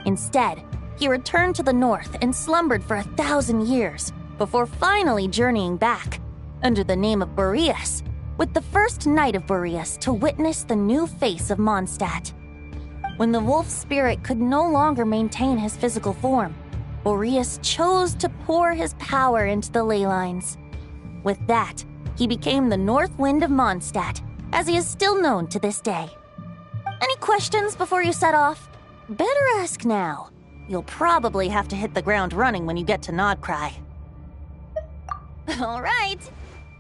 Instead, he returned to the north and slumbered for 1,000 years before finally journeying back, under the name of Boreas, with the first Knight of Boreas to witness the new face of Mondstadt. When the wolf spirit could no longer maintain his physical form, Boreas chose to pour his power into the ley lines. With that, he became the North Wind of Mondstadt, as he is still known to this day. Any questions before you set off? Better ask now. You'll probably have to hit the ground running when you get to Nodcry. All right,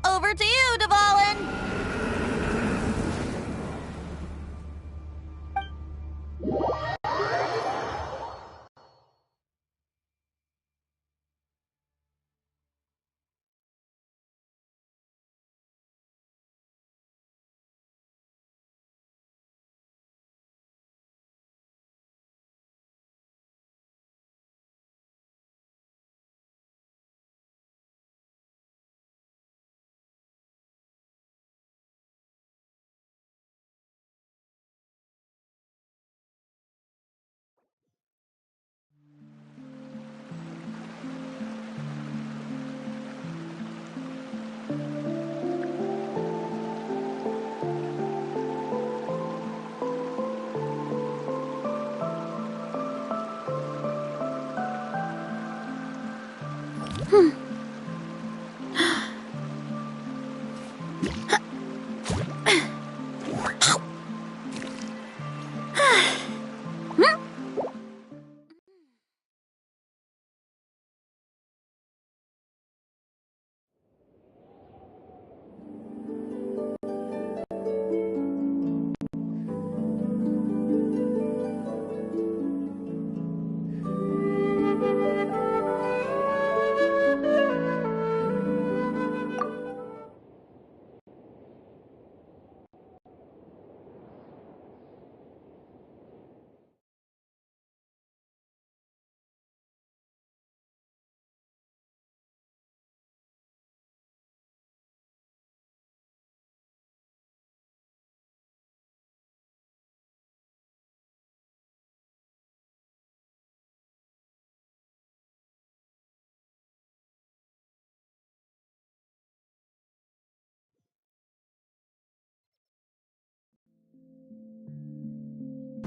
over to you, Dvalin!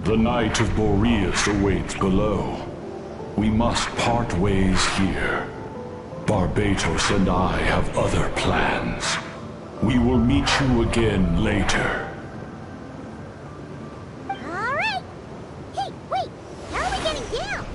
The Knight of Boreas awaits below. We must part ways here. Barbatos and I have other plans. We will meet you again later. All right. Hey, wait. How are we getting down?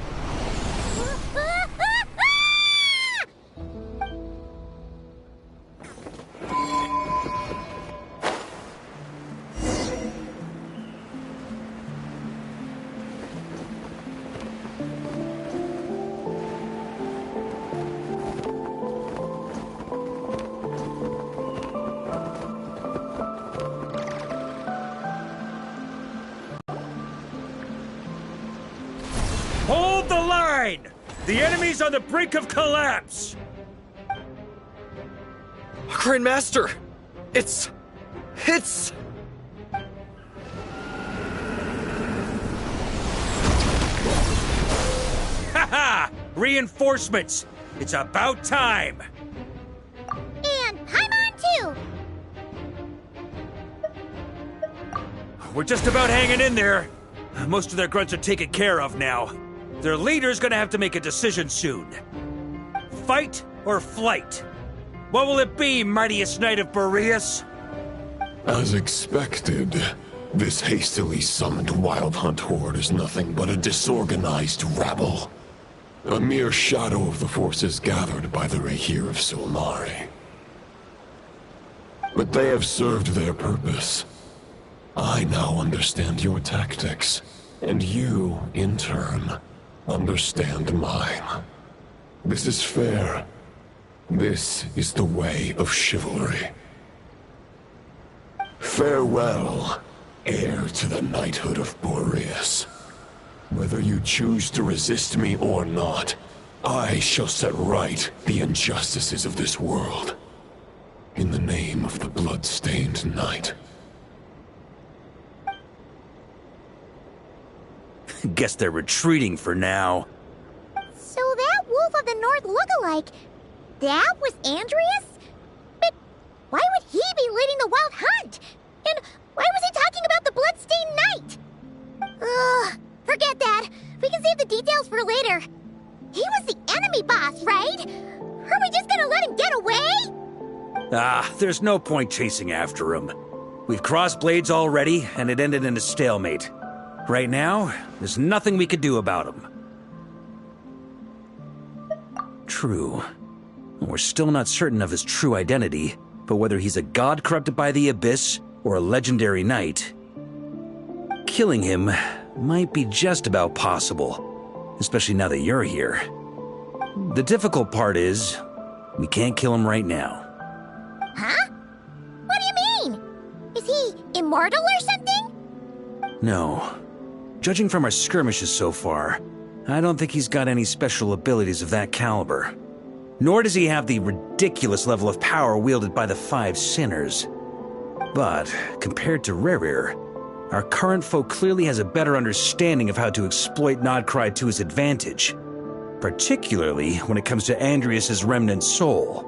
Hold the line! The enemy's on the brink of collapse! Grandmaster! It's... Haha! Reinforcements! It's about time! And Paimon too! We're just about hanging in there. Most of their grunts are taken care of now. Their leader's gonna have to make a decision soon. Fight or flight? What will it be, mightiest Knight of Boreas? As expected, This hastily summoned Wild Hunt horde is nothing but a disorganized rabble. A mere shadow of the forces gathered by the Rehir of Solnari. But they have served their purpose. I now understand your tactics, and you, in turn, understand mine. This is fair. This is the way of chivalry. Farewell, heir to the knighthood of Boreas. Whether you choose to resist me or not, I shall set right the injustices of this world. In the name of the blood-stained knight. Guess they're retreating for now. So that Wolf of the North look-alike, that was Andreas? But why would he be leading the Wild Hunt? And why was he talking about the Bloodstained Knight? Ugh, forget that. We can save the details for later. He was the enemy boss, right? Are we just gonna let him get away? There's no point chasing after him. We've crossed blades already, and it ended in a stalemate. Right now, there's nothing we could do about him. True. We're still not certain of his true identity, but whether he's a god corrupted by the Abyss or a legendary knight, killing him might be just about possible, especially now that you're here. The difficult part is, we can't kill him right now. Huh? What do you mean? Is he immortal or something? No. Judging from our skirmishes so far, I don't think he's got any special abilities of that caliber. Nor does he have the ridiculous level of power wielded by the Five Sinners. But, compared to Rerir, our current foe clearly has a better understanding of how to exploit Nodcry to his advantage, particularly when it comes to Andreas' remnant soul.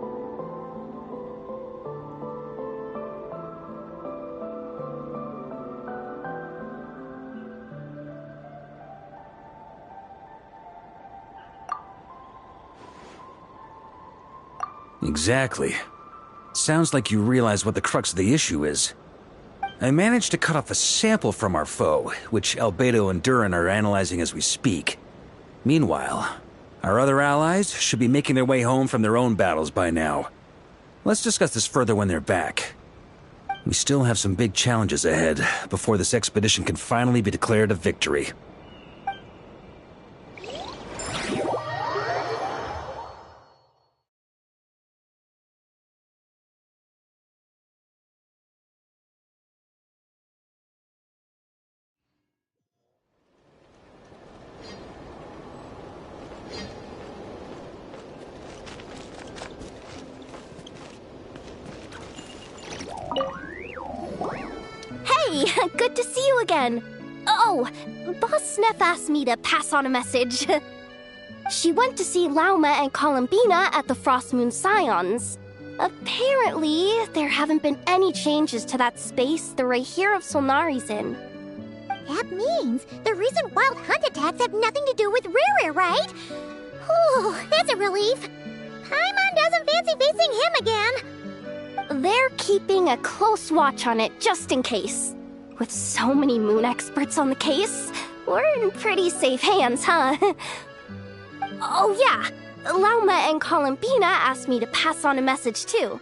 Exactly. Sounds like you realize what the crux of the issue is. I managed to cut off a sample from our foe, which Albedo and Durin are analyzing as we speak. Meanwhile, our other allies should be making their way home from their own battles by now. Let's discuss this further when they're back. We still have some big challenges ahead before this expedition can finally be declared a victory. Hey, good to see you again. Oh, Boss Sneff asked me to pass on a message. She went to see Lauma and Columbina at the Frost Moon Scions. Apparently, there haven't been any changes to that space the Rehir of Solnari's in. That means the recent Wild Hunt attacks have nothing to do with Rerir, right? Whew, that's a relief. Paimon doesn't fancy facing him again. They're keeping a close watch on it just in case. With so many moon experts on the case, we're in pretty safe hands, huh? Oh yeah, Lauma and Columbina asked me to pass on a message too.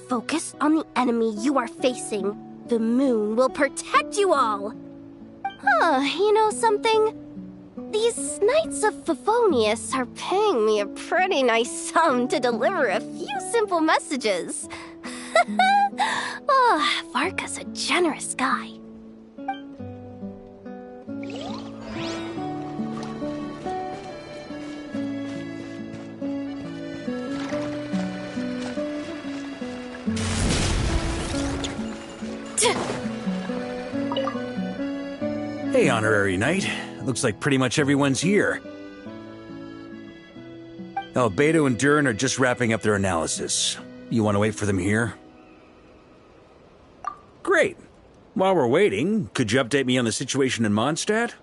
Focus on the enemy you are facing. The moon will protect you all. Huh, you know something? These Knights of Favonius are paying me a pretty nice sum to deliver a few simple messages. Oh, Varka's a generous guy. Hey, Honorary Knight. Looks like pretty much everyone's here. Albedo and Durin are just wrapping up their analysis. You want to wait for them here? Great. While we're waiting, could you update me on the situation in Mondstadt?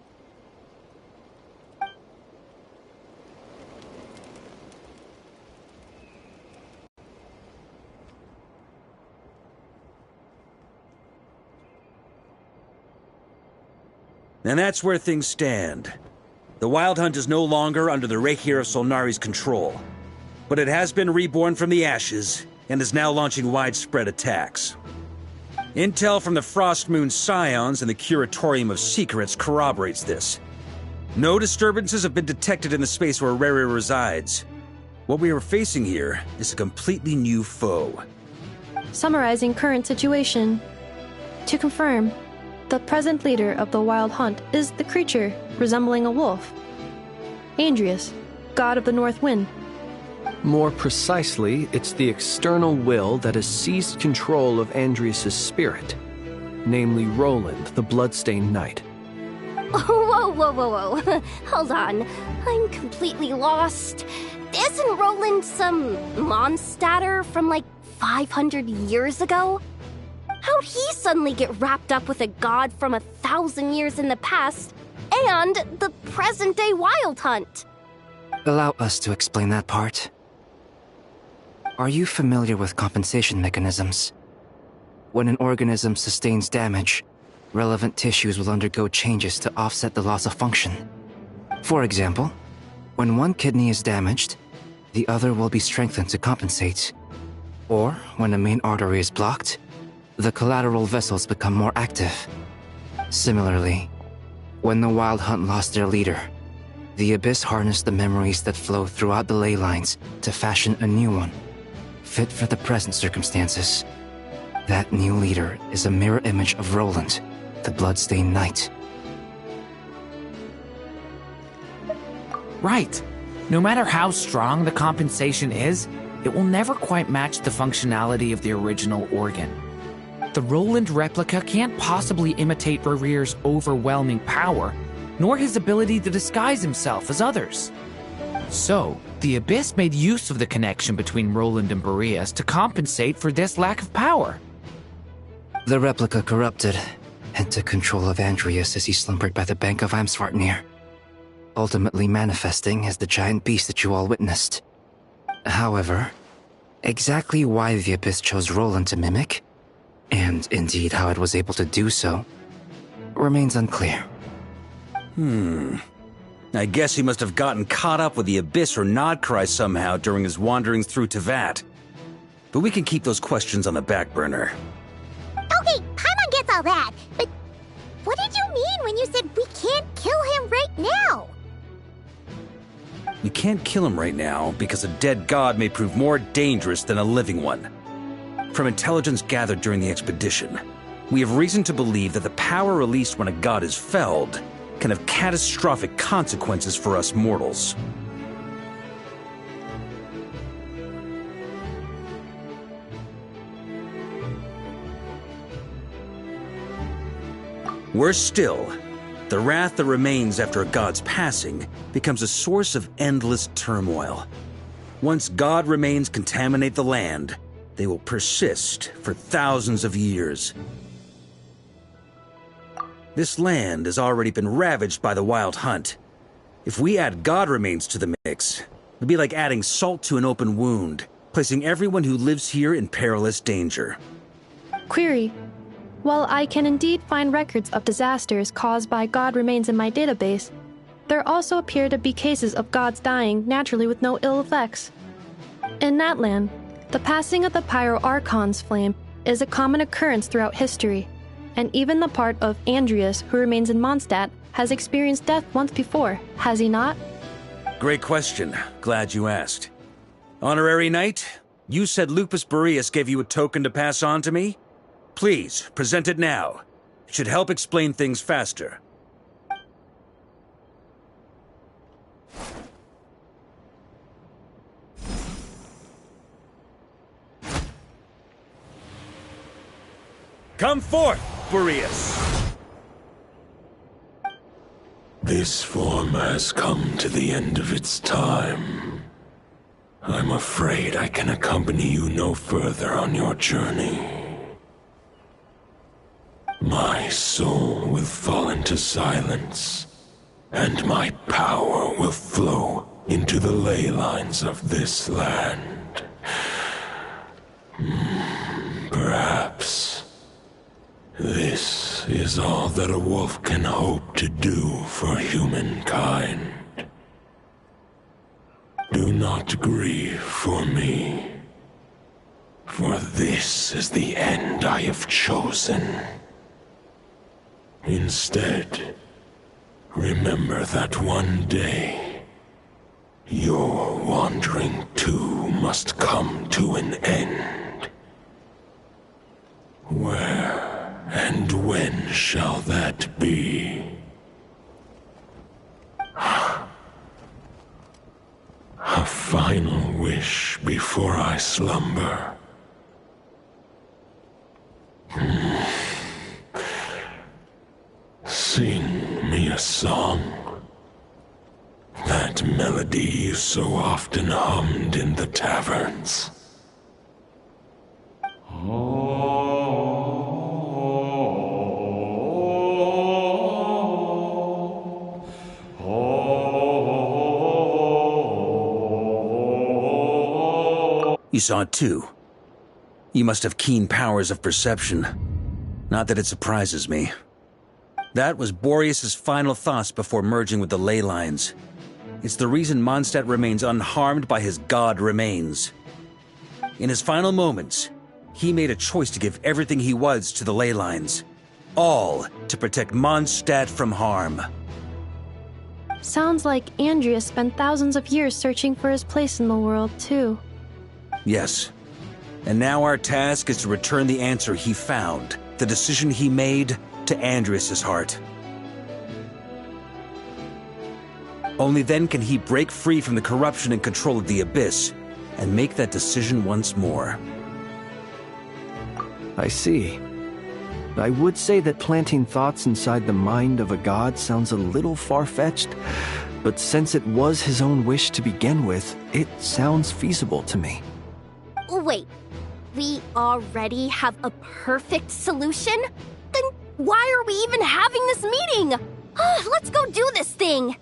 And that's where things stand. The Wild Hunt is no longer under the Reikir of Solnari's control, but it has been reborn from the ashes and is now launching widespread attacks. Intel from the Frostmoon Scions and the Curatorium of Secrets corroborates this. No disturbances have been detected in the space where Rere resides. What we are facing here is a completely new foe. Summarizing current situation. To confirm, the present leader of the Wild Hunt is the creature resembling a wolf. Andrius, god of the North Wind. More precisely, it's the external will that has seized control of Andrius' spirit, namely Roland, the Bloodstained Knight. Whoa, whoa, whoa, whoa. Hold on. I'm completely lost. Isn't Roland some Mondstatter from like 500 years ago? How'd he suddenly get wrapped up with a god from 1,000 years in the past and the present-day Wild Hunt? Allow us to explain that part. Are you familiar with compensation mechanisms? When an organism sustains damage, relevant tissues will undergo changes to offset the loss of function. For example, when one kidney is damaged, the other will be strengthened to compensate. Or, when a main artery is blocked, the collateral vessels become more active. Similarly, when the Wild Hunt lost their leader, the Abyss harnessed the memories that flow throughout the ley lines to fashion a new one, fit for the present circumstances. That new leader is a mirror image of Roland, the Bloodstained Knight. Right. No matter how strong the compensation is, it will never quite match the functionality of the original organ. The Roland replica can't possibly imitate Rere's overwhelming power, nor his ability to disguise himself as others. So, the Abyss made use of the connection between Roland and Boreas to compensate for this lack of power. The replica corrupted and took control of Andrius as he slumbered by the bank of Amsvartnir, ultimately manifesting as the giant beast that you all witnessed. However, exactly why the Abyss chose Roland to mimic, and indeed how it was able to do so, remains unclear. I guess he must have gotten caught up with the Abyss or Nodcry somehow during his wanderings through Tevat. But we can keep those questions on the back burner. Okay, Paimon gets all that, but what did you mean when you said we can't kill him right now? We can't kill him right now because a dead god may prove more dangerous than a living one. From intelligence gathered during the expedition, we have reason to believe that the power released when a god is felled can have catastrophic consequences for us mortals. Worse still, the wrath that remains after a god's passing becomes a source of endless turmoil. Once god remains contaminate the land, they will persist for thousands of years. This land has already been ravaged by the Wild Hunt. If we add god remains to the mix, it'd be like adding salt to an open wound, placing everyone who lives here in perilous danger. Query. While I can indeed find records of disasters caused by god remains in my database, there also appear to be cases of gods dying naturally with no ill effects. In that land, the passing of the Pyro-Archon's flame is a common occurrence throughout history, and even the part of Andrius who remains in Mondstadt has experienced death once before, has he not? Great question. Glad you asked. Honorary Knight, you said Lupus Boreas gave you a token to pass on to me? Please, present it now. It should help explain things faster. Come forth, Boreas! This form has come to the end of its time. I'm afraid I can accompany you no further on your journey. My soul will fall into silence, and my power will flow into the ley lines of this land. Perhaps this is all that a wolf can hope to do for humankind. Do not grieve for me, for this is the end I have chosen. Instead, remember that one day, your wandering too must come to an end. Where and when shall that be? A final wish before I slumber. Sing me a song. That melody you so often hummed in the taverns. You saw it too. You must have keen powers of perception. Not that it surprises me. That was Boreas's final thoughts before merging with the ley lines. It's the reason Mondstadt remains unharmed by his god remains. In his final moments, he made a choice to give everything he was to the ley lines. All to protect Mondstadt from harm. Sounds like Andrea spent thousands of years searching for his place in the world, too. Yes. And now our task is to return the answer he found, the decision he made, to Andrias' heart. Only then can he break free from the corruption and control of the Abyss, and make that decision once more. I see. I would say that planting thoughts inside the mind of a god sounds a little far-fetched, but since it was his own wish to begin with, it sounds feasible to me. Wait, we already have a perfect solution? Then why are we even having this meeting? Let's go do this thing!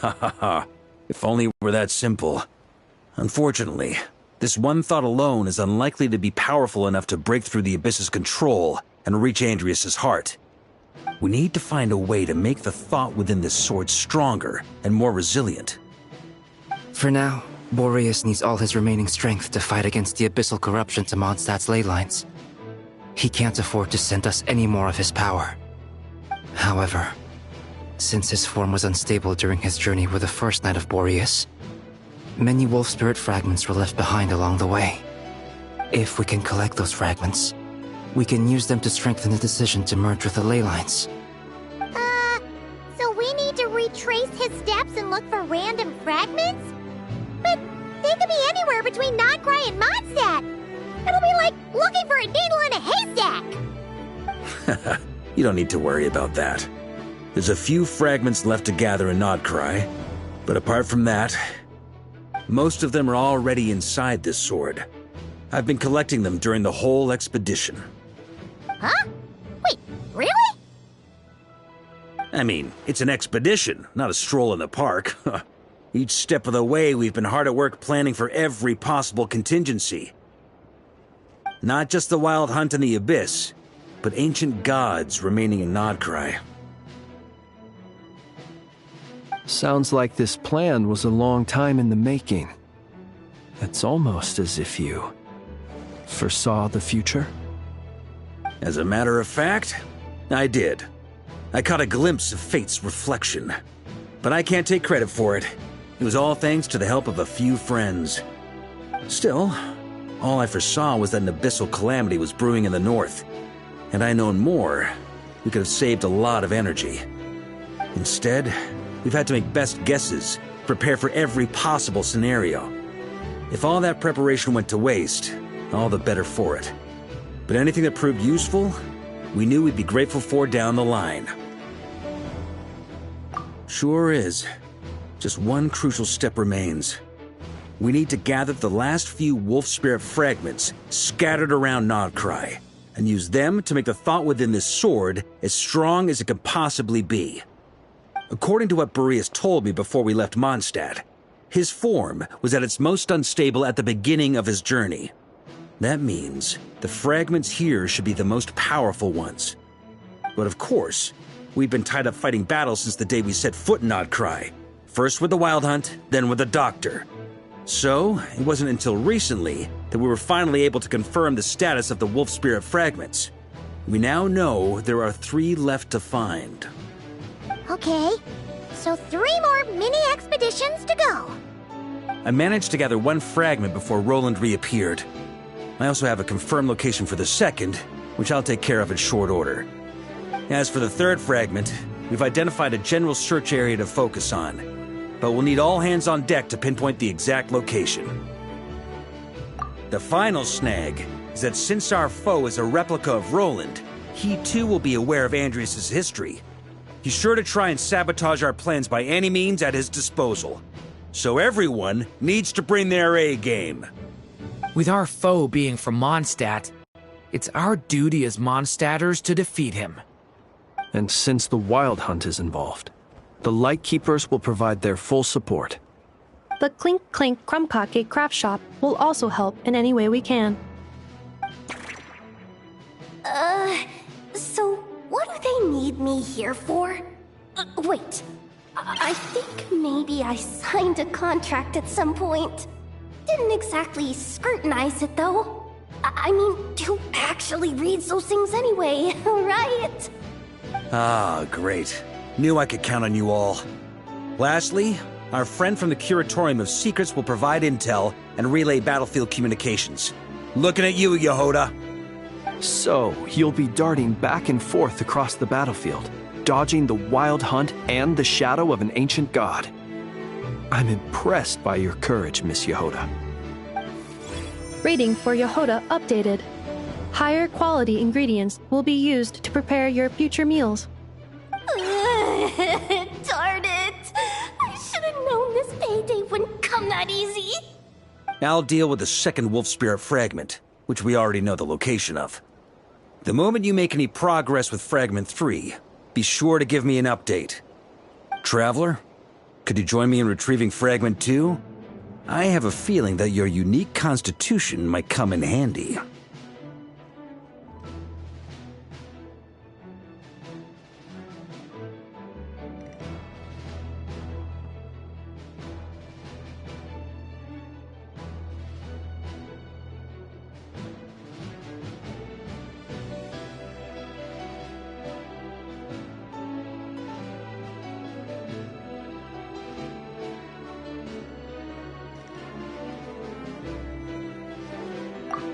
Ha ha ha. If only it were that simple. Unfortunately, this one thought alone is unlikely to be powerful enough to break through the Abyss's control and reach Andrias' heart. We need to find a way to make the thought within this sword stronger and more resilient. For now, Boreas needs all his remaining strength to fight against the abyssal corruption to Mondstadt's ley lines. He can't afford to send us any more of his power. However, since his form was unstable during his journey with the first night of Boreas, many wolf spirit fragments were left behind along the way. If we can collect those fragments, we can use them to strengthen the decision to merge with the ley lines. So we need to retrace his steps and look for random fragments? But they could be anywhere between Nodcry and Mondstadt. It'll be like looking for a needle in a haystack. You don't need to worry about that. There's a few fragments left to gather in Nodcry, but apart from that, most of them are already inside this sword. I've been collecting them during the whole expedition. Huh? Wait, really? I mean, it's an expedition, not a stroll in the park. Each step of the way, we've been hard at work planning for every possible contingency. Not just the wild hunt in the Abyss, but ancient gods remaining in Nodcry. Sounds like this plan was a long time in the making. It's almost as if you foresaw the future. As a matter of fact, I did. I caught a glimpse of fate's reflection. But I can't take credit for it. It was all thanks to the help of a few friends. Still, all I foresaw was that an abyssal calamity was brewing in the north. Had I known more, we could have saved a lot of energy. Instead, we've had to make best guesses, prepare for every possible scenario. If all that preparation went to waste, all the better for it. But anything that proved useful, we knew we'd be grateful for down the line. Sure is. Just one crucial step remains. We need to gather the last few wolf spirit fragments scattered around Nodcry, and use them to make the thought within this sword as strong as it can possibly be. According to what Boreas told me before we left Mondstadt, his form was at its most unstable at the beginning of his journey. That means the fragments here should be the most powerful ones. But of course, we've been tied up fighting battles since the day we set foot in Outcry. First with the Wild Hunt, then with the Doctor. So, it wasn't until recently that we were finally able to confirm the status of the Wolf Spirit fragments. We now know there are 3 left to find. Okay, so 3 more mini expeditions to go. I managed to gather 1 fragment before Roland reappeared. I also have a confirmed location for the second, which I'll take care of in short order. As for the 3rd fragment, we've identified a general search area to focus on, but we'll need all hands on deck to pinpoint the exact location. The final snag is that since our foe is a replica of Roland, he too will be aware of Andrias' history. He's sure to try and sabotage our plans by any means at his disposal. So everyone needs to bring their A-game. With our foe being from Mondstadt, it's our duty as Mondstadters to defeat him. And since the Wild Hunt is involved, the Lightkeepers will provide their full support. The Clink Clink Krumkake craft shop will also help in any way we can. So what do they need me here for? Wait, I think maybe I signed a contract at some point. Didn't exactly scrutinize it though. I mean, who actually reads those things anyway, right? Ah, great. Knew I could count on you all. Lastly, our friend from the Curatorium of Secrets will provide intel and relay battlefield communications. Looking at you, Yehoda. So, you'll be darting back and forth across the battlefield, dodging the Wild Hunt and the shadow of an ancient god. I'm impressed by your courage, Miss Yehoda. Rating for Yehoda updated. Higher quality ingredients will be used to prepare your future meals. Darn it! I should have known this payday wouldn't come that easy. I'll deal with the second Wolf Spirit fragment, which we already know the location of. The moment you make any progress with Fragment 3, be sure to give me an update. Traveler, could you join me in retrieving Fragment 2? I have a feeling that your unique constitution might come in handy.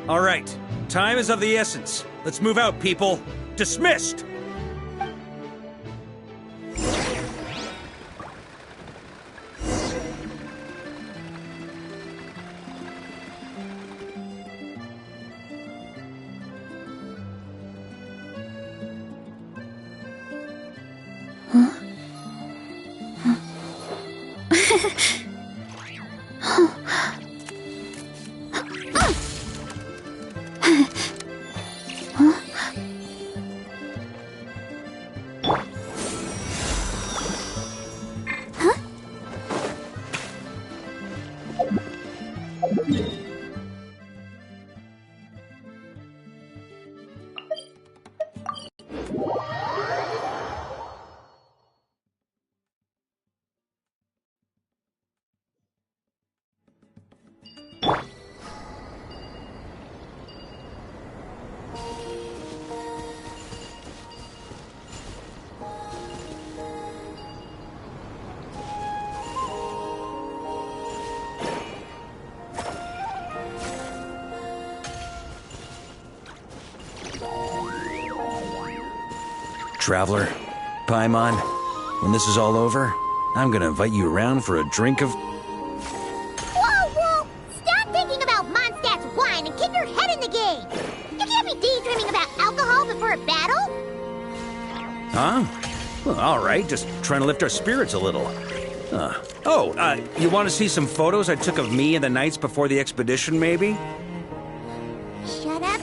All right, time is of the essence. Let's move out, people. Dismissed! Traveler, Paimon, when this is all over, I'm gonna invite you around for a drink of... Whoa! Stop thinking about Mondstadt's wine and keep your head in the game! You can't be daydreaming about alcohol before a battle! Huh? Well, alright, just trying to lift our spirits a little. You want to see some photos I took of me and the knights before the expedition, maybe? Shut up!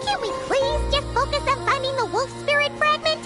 Can't we please just focus on finding the wolf spirit fragment?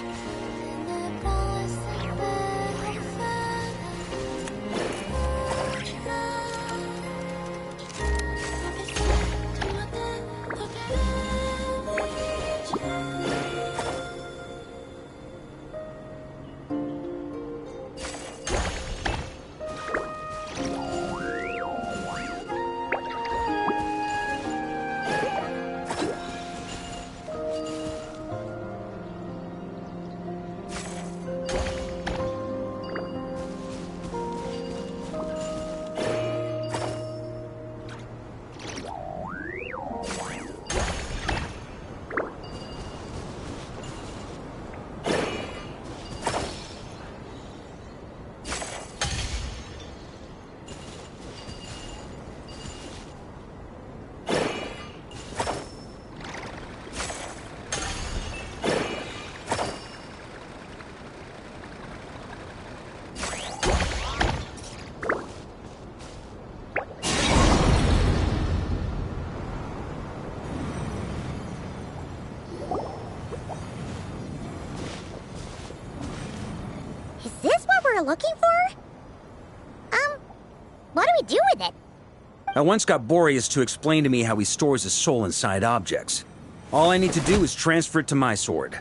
looking for? What do we do with it? I once got Boreas to explain to me how he stores his soul inside objects. All I need to do is transfer it to my sword.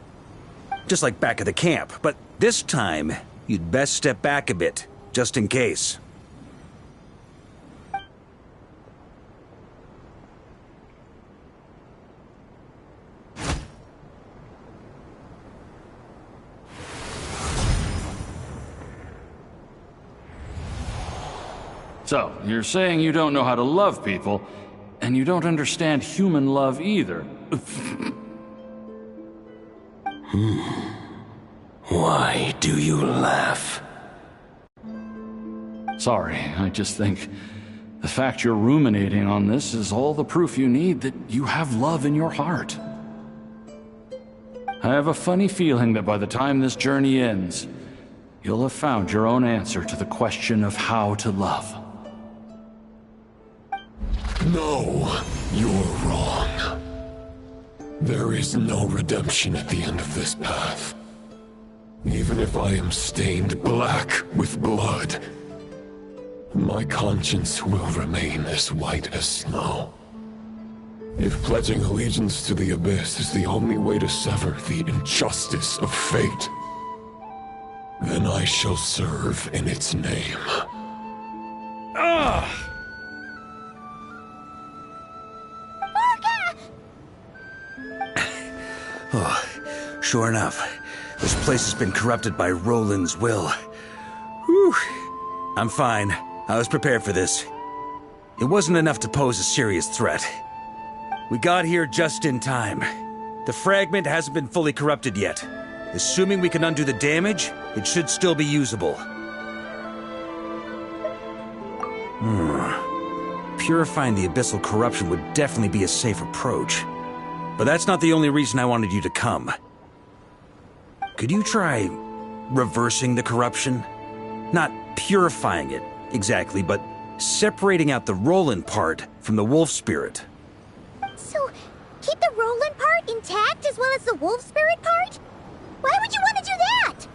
Just like back at the camp, but this time, you'd best step back a bit, just in case. So, you're saying you don't know how to love people, and you don't understand human love either. Why do you laugh? Sorry, I just think the fact you're ruminating on this is all the proof you need that you have love in your heart. I have a funny feeling that by the time this journey ends, you'll have found your own answer to the question of how to love. No, you're wrong. There is no redemption at the end of this path. Even if I am stained black with blood, my conscience will remain as white as snow. If pledging allegiance to the Abyss is the only way to sever the injustice of fate, then I shall serve in its name. Ugh! Oh, sure enough, this place has been corrupted by Roland's will. Whew. I'm fine. I was prepared for this. It wasn't enough to pose a serious threat. We got here just in time. The fragment hasn't been fully corrupted yet. Assuming we can undo the damage, it should still be usable. Purifying the abyssal corruption would definitely be a safe approach. But that's not the only reason I wanted you to come. Could you try reversing the corruption? Not purifying it, exactly, but separating out the Roland part from the wolf spirit. So, keep the Roland part intact as well as the wolf spirit part? Why would you want to do that?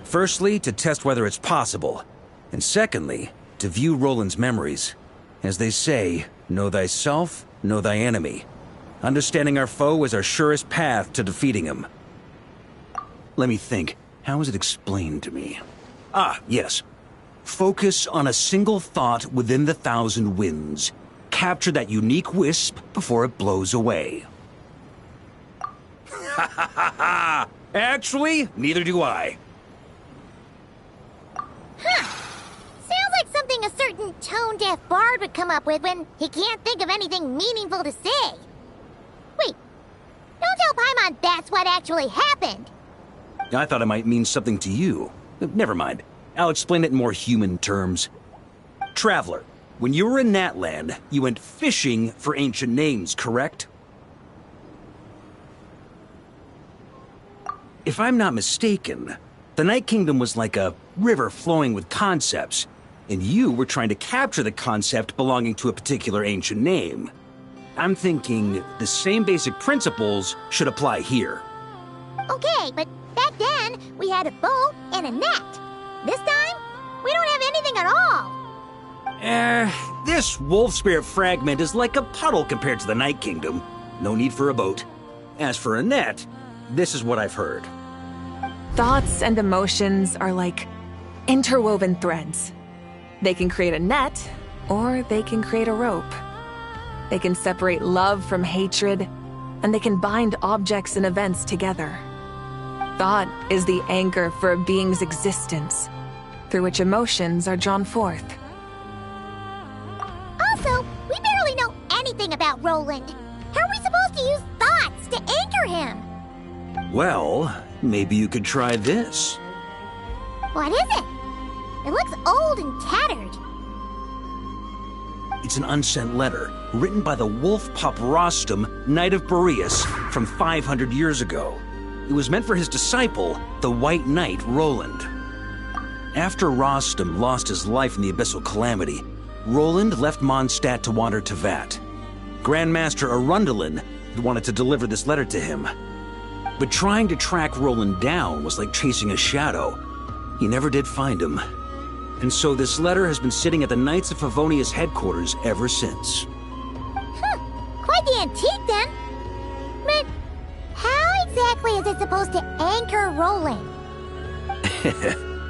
Firstly, to test whether it's possible. And secondly, to view Roland's memories. As they say, know thyself, know thy enemy. Understanding our foe is our surest path to defeating him. Let me think. How was it explained to me? Ah, yes. Focus on a single thought within the 1,000 winds. Capture that unique wisp before it blows away. Ha ha ha ha! Actually, neither do I. Huh. Sounds like something a certain tone-deaf bard would come up with when he can't think of anything meaningful to say. Wait, don't tell Paimon that's what actually happened. I thought it might mean something to you. Never mind. I'll explain it in more human terms. Traveler, when you were in Natland, you went fishing for ancient names, correct? If I'm not mistaken, the Night Kingdom was like a river flowing with concepts, and you were trying to capture the concept belonging to a particular ancient name. I'm thinking the same basic principles should apply here. Okay, but back then, we had a boat and a net. This time, we don't have anything at all. This wolf spirit fragment is like a puddle compared to the Night Kingdom. No need for a boat. As for a net, this is what I've heard. Thoughts and emotions are like interwoven threads. They can create a net, or they can create a rope. They can separate love from hatred, and they can bind objects and events together. Thought is the anchor for a being's existence, through which emotions are drawn forth. Also, we barely know anything about Roland. How are we supposed to use thoughts to anchor him? Well, maybe you could try this. What is it? It looks old and tattered. It's an unsent letter, written by the wolf pup Rostam, Knight of Boreas, from 500 years ago. It was meant for his disciple, the White Knight Roland. After Rostam lost his life in the Abyssal Calamity, Roland left Mondstadt to wander to Vat. Grandmaster Arundelen wanted to deliver this letter to him. But trying to track Roland down was like chasing a shadow. He never did find him. And so this letter has been sitting at the Knights of Favonius headquarters ever since. Quite the antique, then. But how exactly is it supposed to anchor Roland?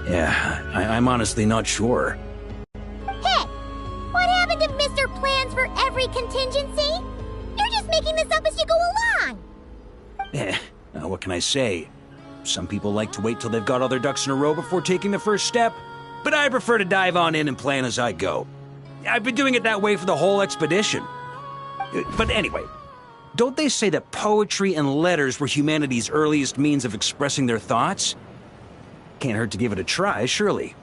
Yeah, I'm honestly not sure. Hey! What happened to Mr. Plans for every contingency? You're just making this up as you go along! What can I say? Some people like to wait till they've got all their ducks in a row before taking the first step, but I prefer to dive on in and plan as I go. I've been doing it that way for the whole expedition. But anyway, don't they say that poetry and letters were humanity's earliest means of expressing their thoughts? Can't hurt to give it a try, surely.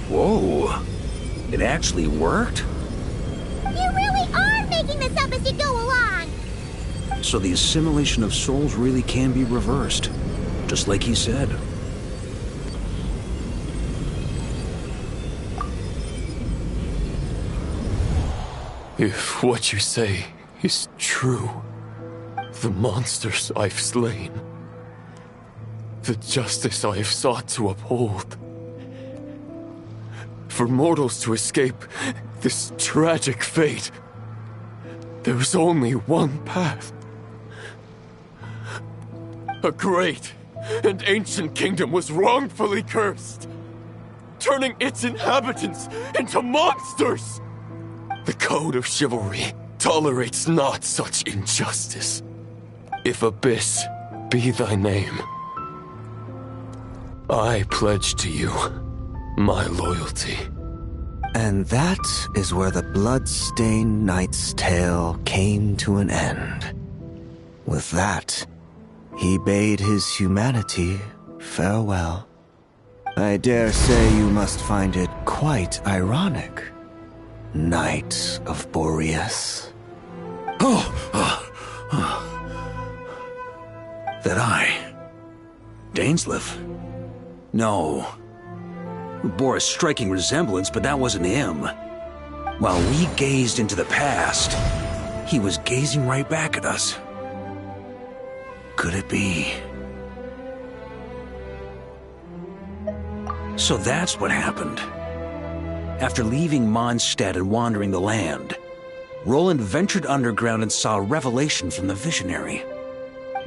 Whoa. It actually worked? You really are making this up as you go along! So the assimilation of souls really can be reversed, just like he said. If what you say is true, the monsters I've slain, the justice I have sought to uphold, for mortals to escape this tragic fate, there's only one path. A great and ancient kingdom was wrongfully cursed, turning its inhabitants into monsters. The code of chivalry tolerates not such injustice. If Abyss be thy name, I pledge to you my loyalty. And that is where the blood-stained knight's tale came to an end. With that, he bade his humanity farewell. I dare say you must find it quite ironic, Knight of Boreas. That I... Dainsleif? No. Bore a striking resemblance, but that wasn't him. While we gazed into the past, he was gazing right back at us. Could it be? So that's what happened. After leaving Mondstadt and wandering the land, Roland ventured underground and saw a revelation from the Visionary.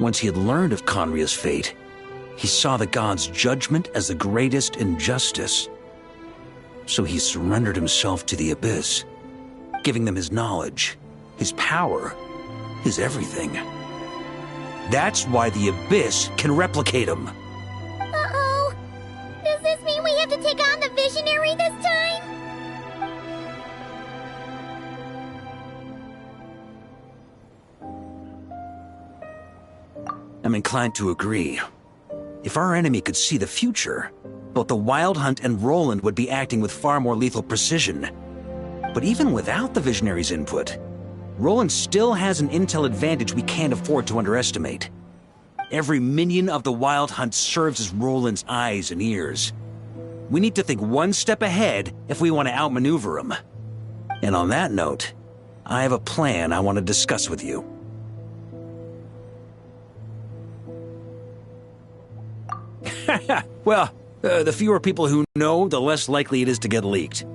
Once he had learned of Conria's fate, he saw the gods' judgment as the greatest injustice. So he surrendered himself to the Abyss, giving them his knowledge, his power, his everything. That's why the Abyss can replicate him. Uh-oh. Does this mean we have to take on the Visionary this time? I'm inclined to agree. If our enemy could see the future, both the Wild Hunt and Roland would be acting with far more lethal precision. But even without the Visionary's input, Roland still has an intel advantage we can't afford to underestimate. Every minion of the Wild Hunt serves as Roland's eyes and ears. We need to think one step ahead if we want to outmaneuver him. And on that note, I have a plan I want to discuss with you. Well, the fewer people who know, the less likely it is to get leaked.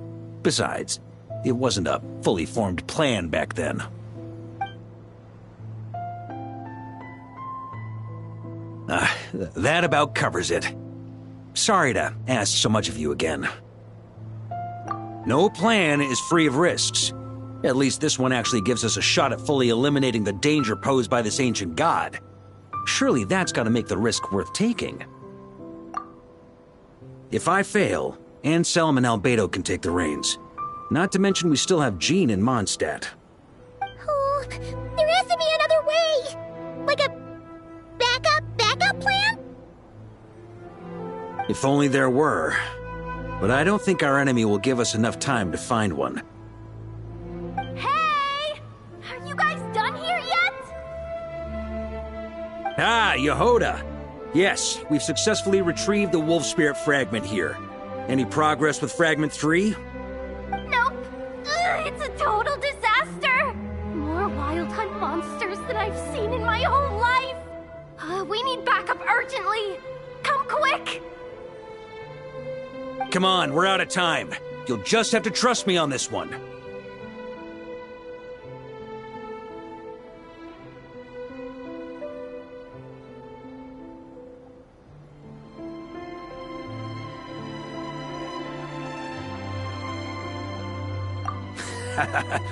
Besides, it wasn't a fully formed plan back then. that about covers it. Sorry to ask so much of you again. No plan is free of risks. At least this one actually gives us a shot at fully eliminating the danger posed by this ancient god. Surely that's gotta make the risk worth taking. If I fail, Anselm and Albedo can take the reins. Not to mention we still have Jean and Mondstadt. Oh, there has to be another way! Like a backup plan? If only there were. But I don't think our enemy will give us enough time to find one. Hey! Are you guys done here yet? Ah, Yehoda! Yes, we've successfully retrieved the Wolf Spirit fragment here. Any progress with Fragment 3? Nope. It's a total disaster. More Wild Hunt monsters than I've seen in my whole life. We need backup urgently. Come quick. Come on, we're out of time. You'll just have to trust me on this one.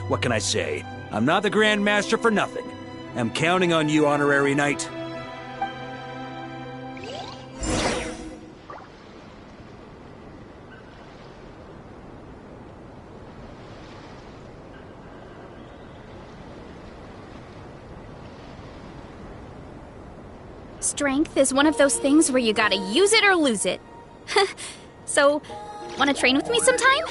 What can I say? I'm not the Grand Master for nothing. I'm counting on you, Honorary Knight. Strength is one of those things where you gotta use it or lose it. So, wanna train with me sometime?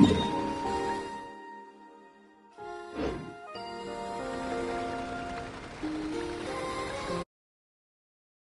Yeah.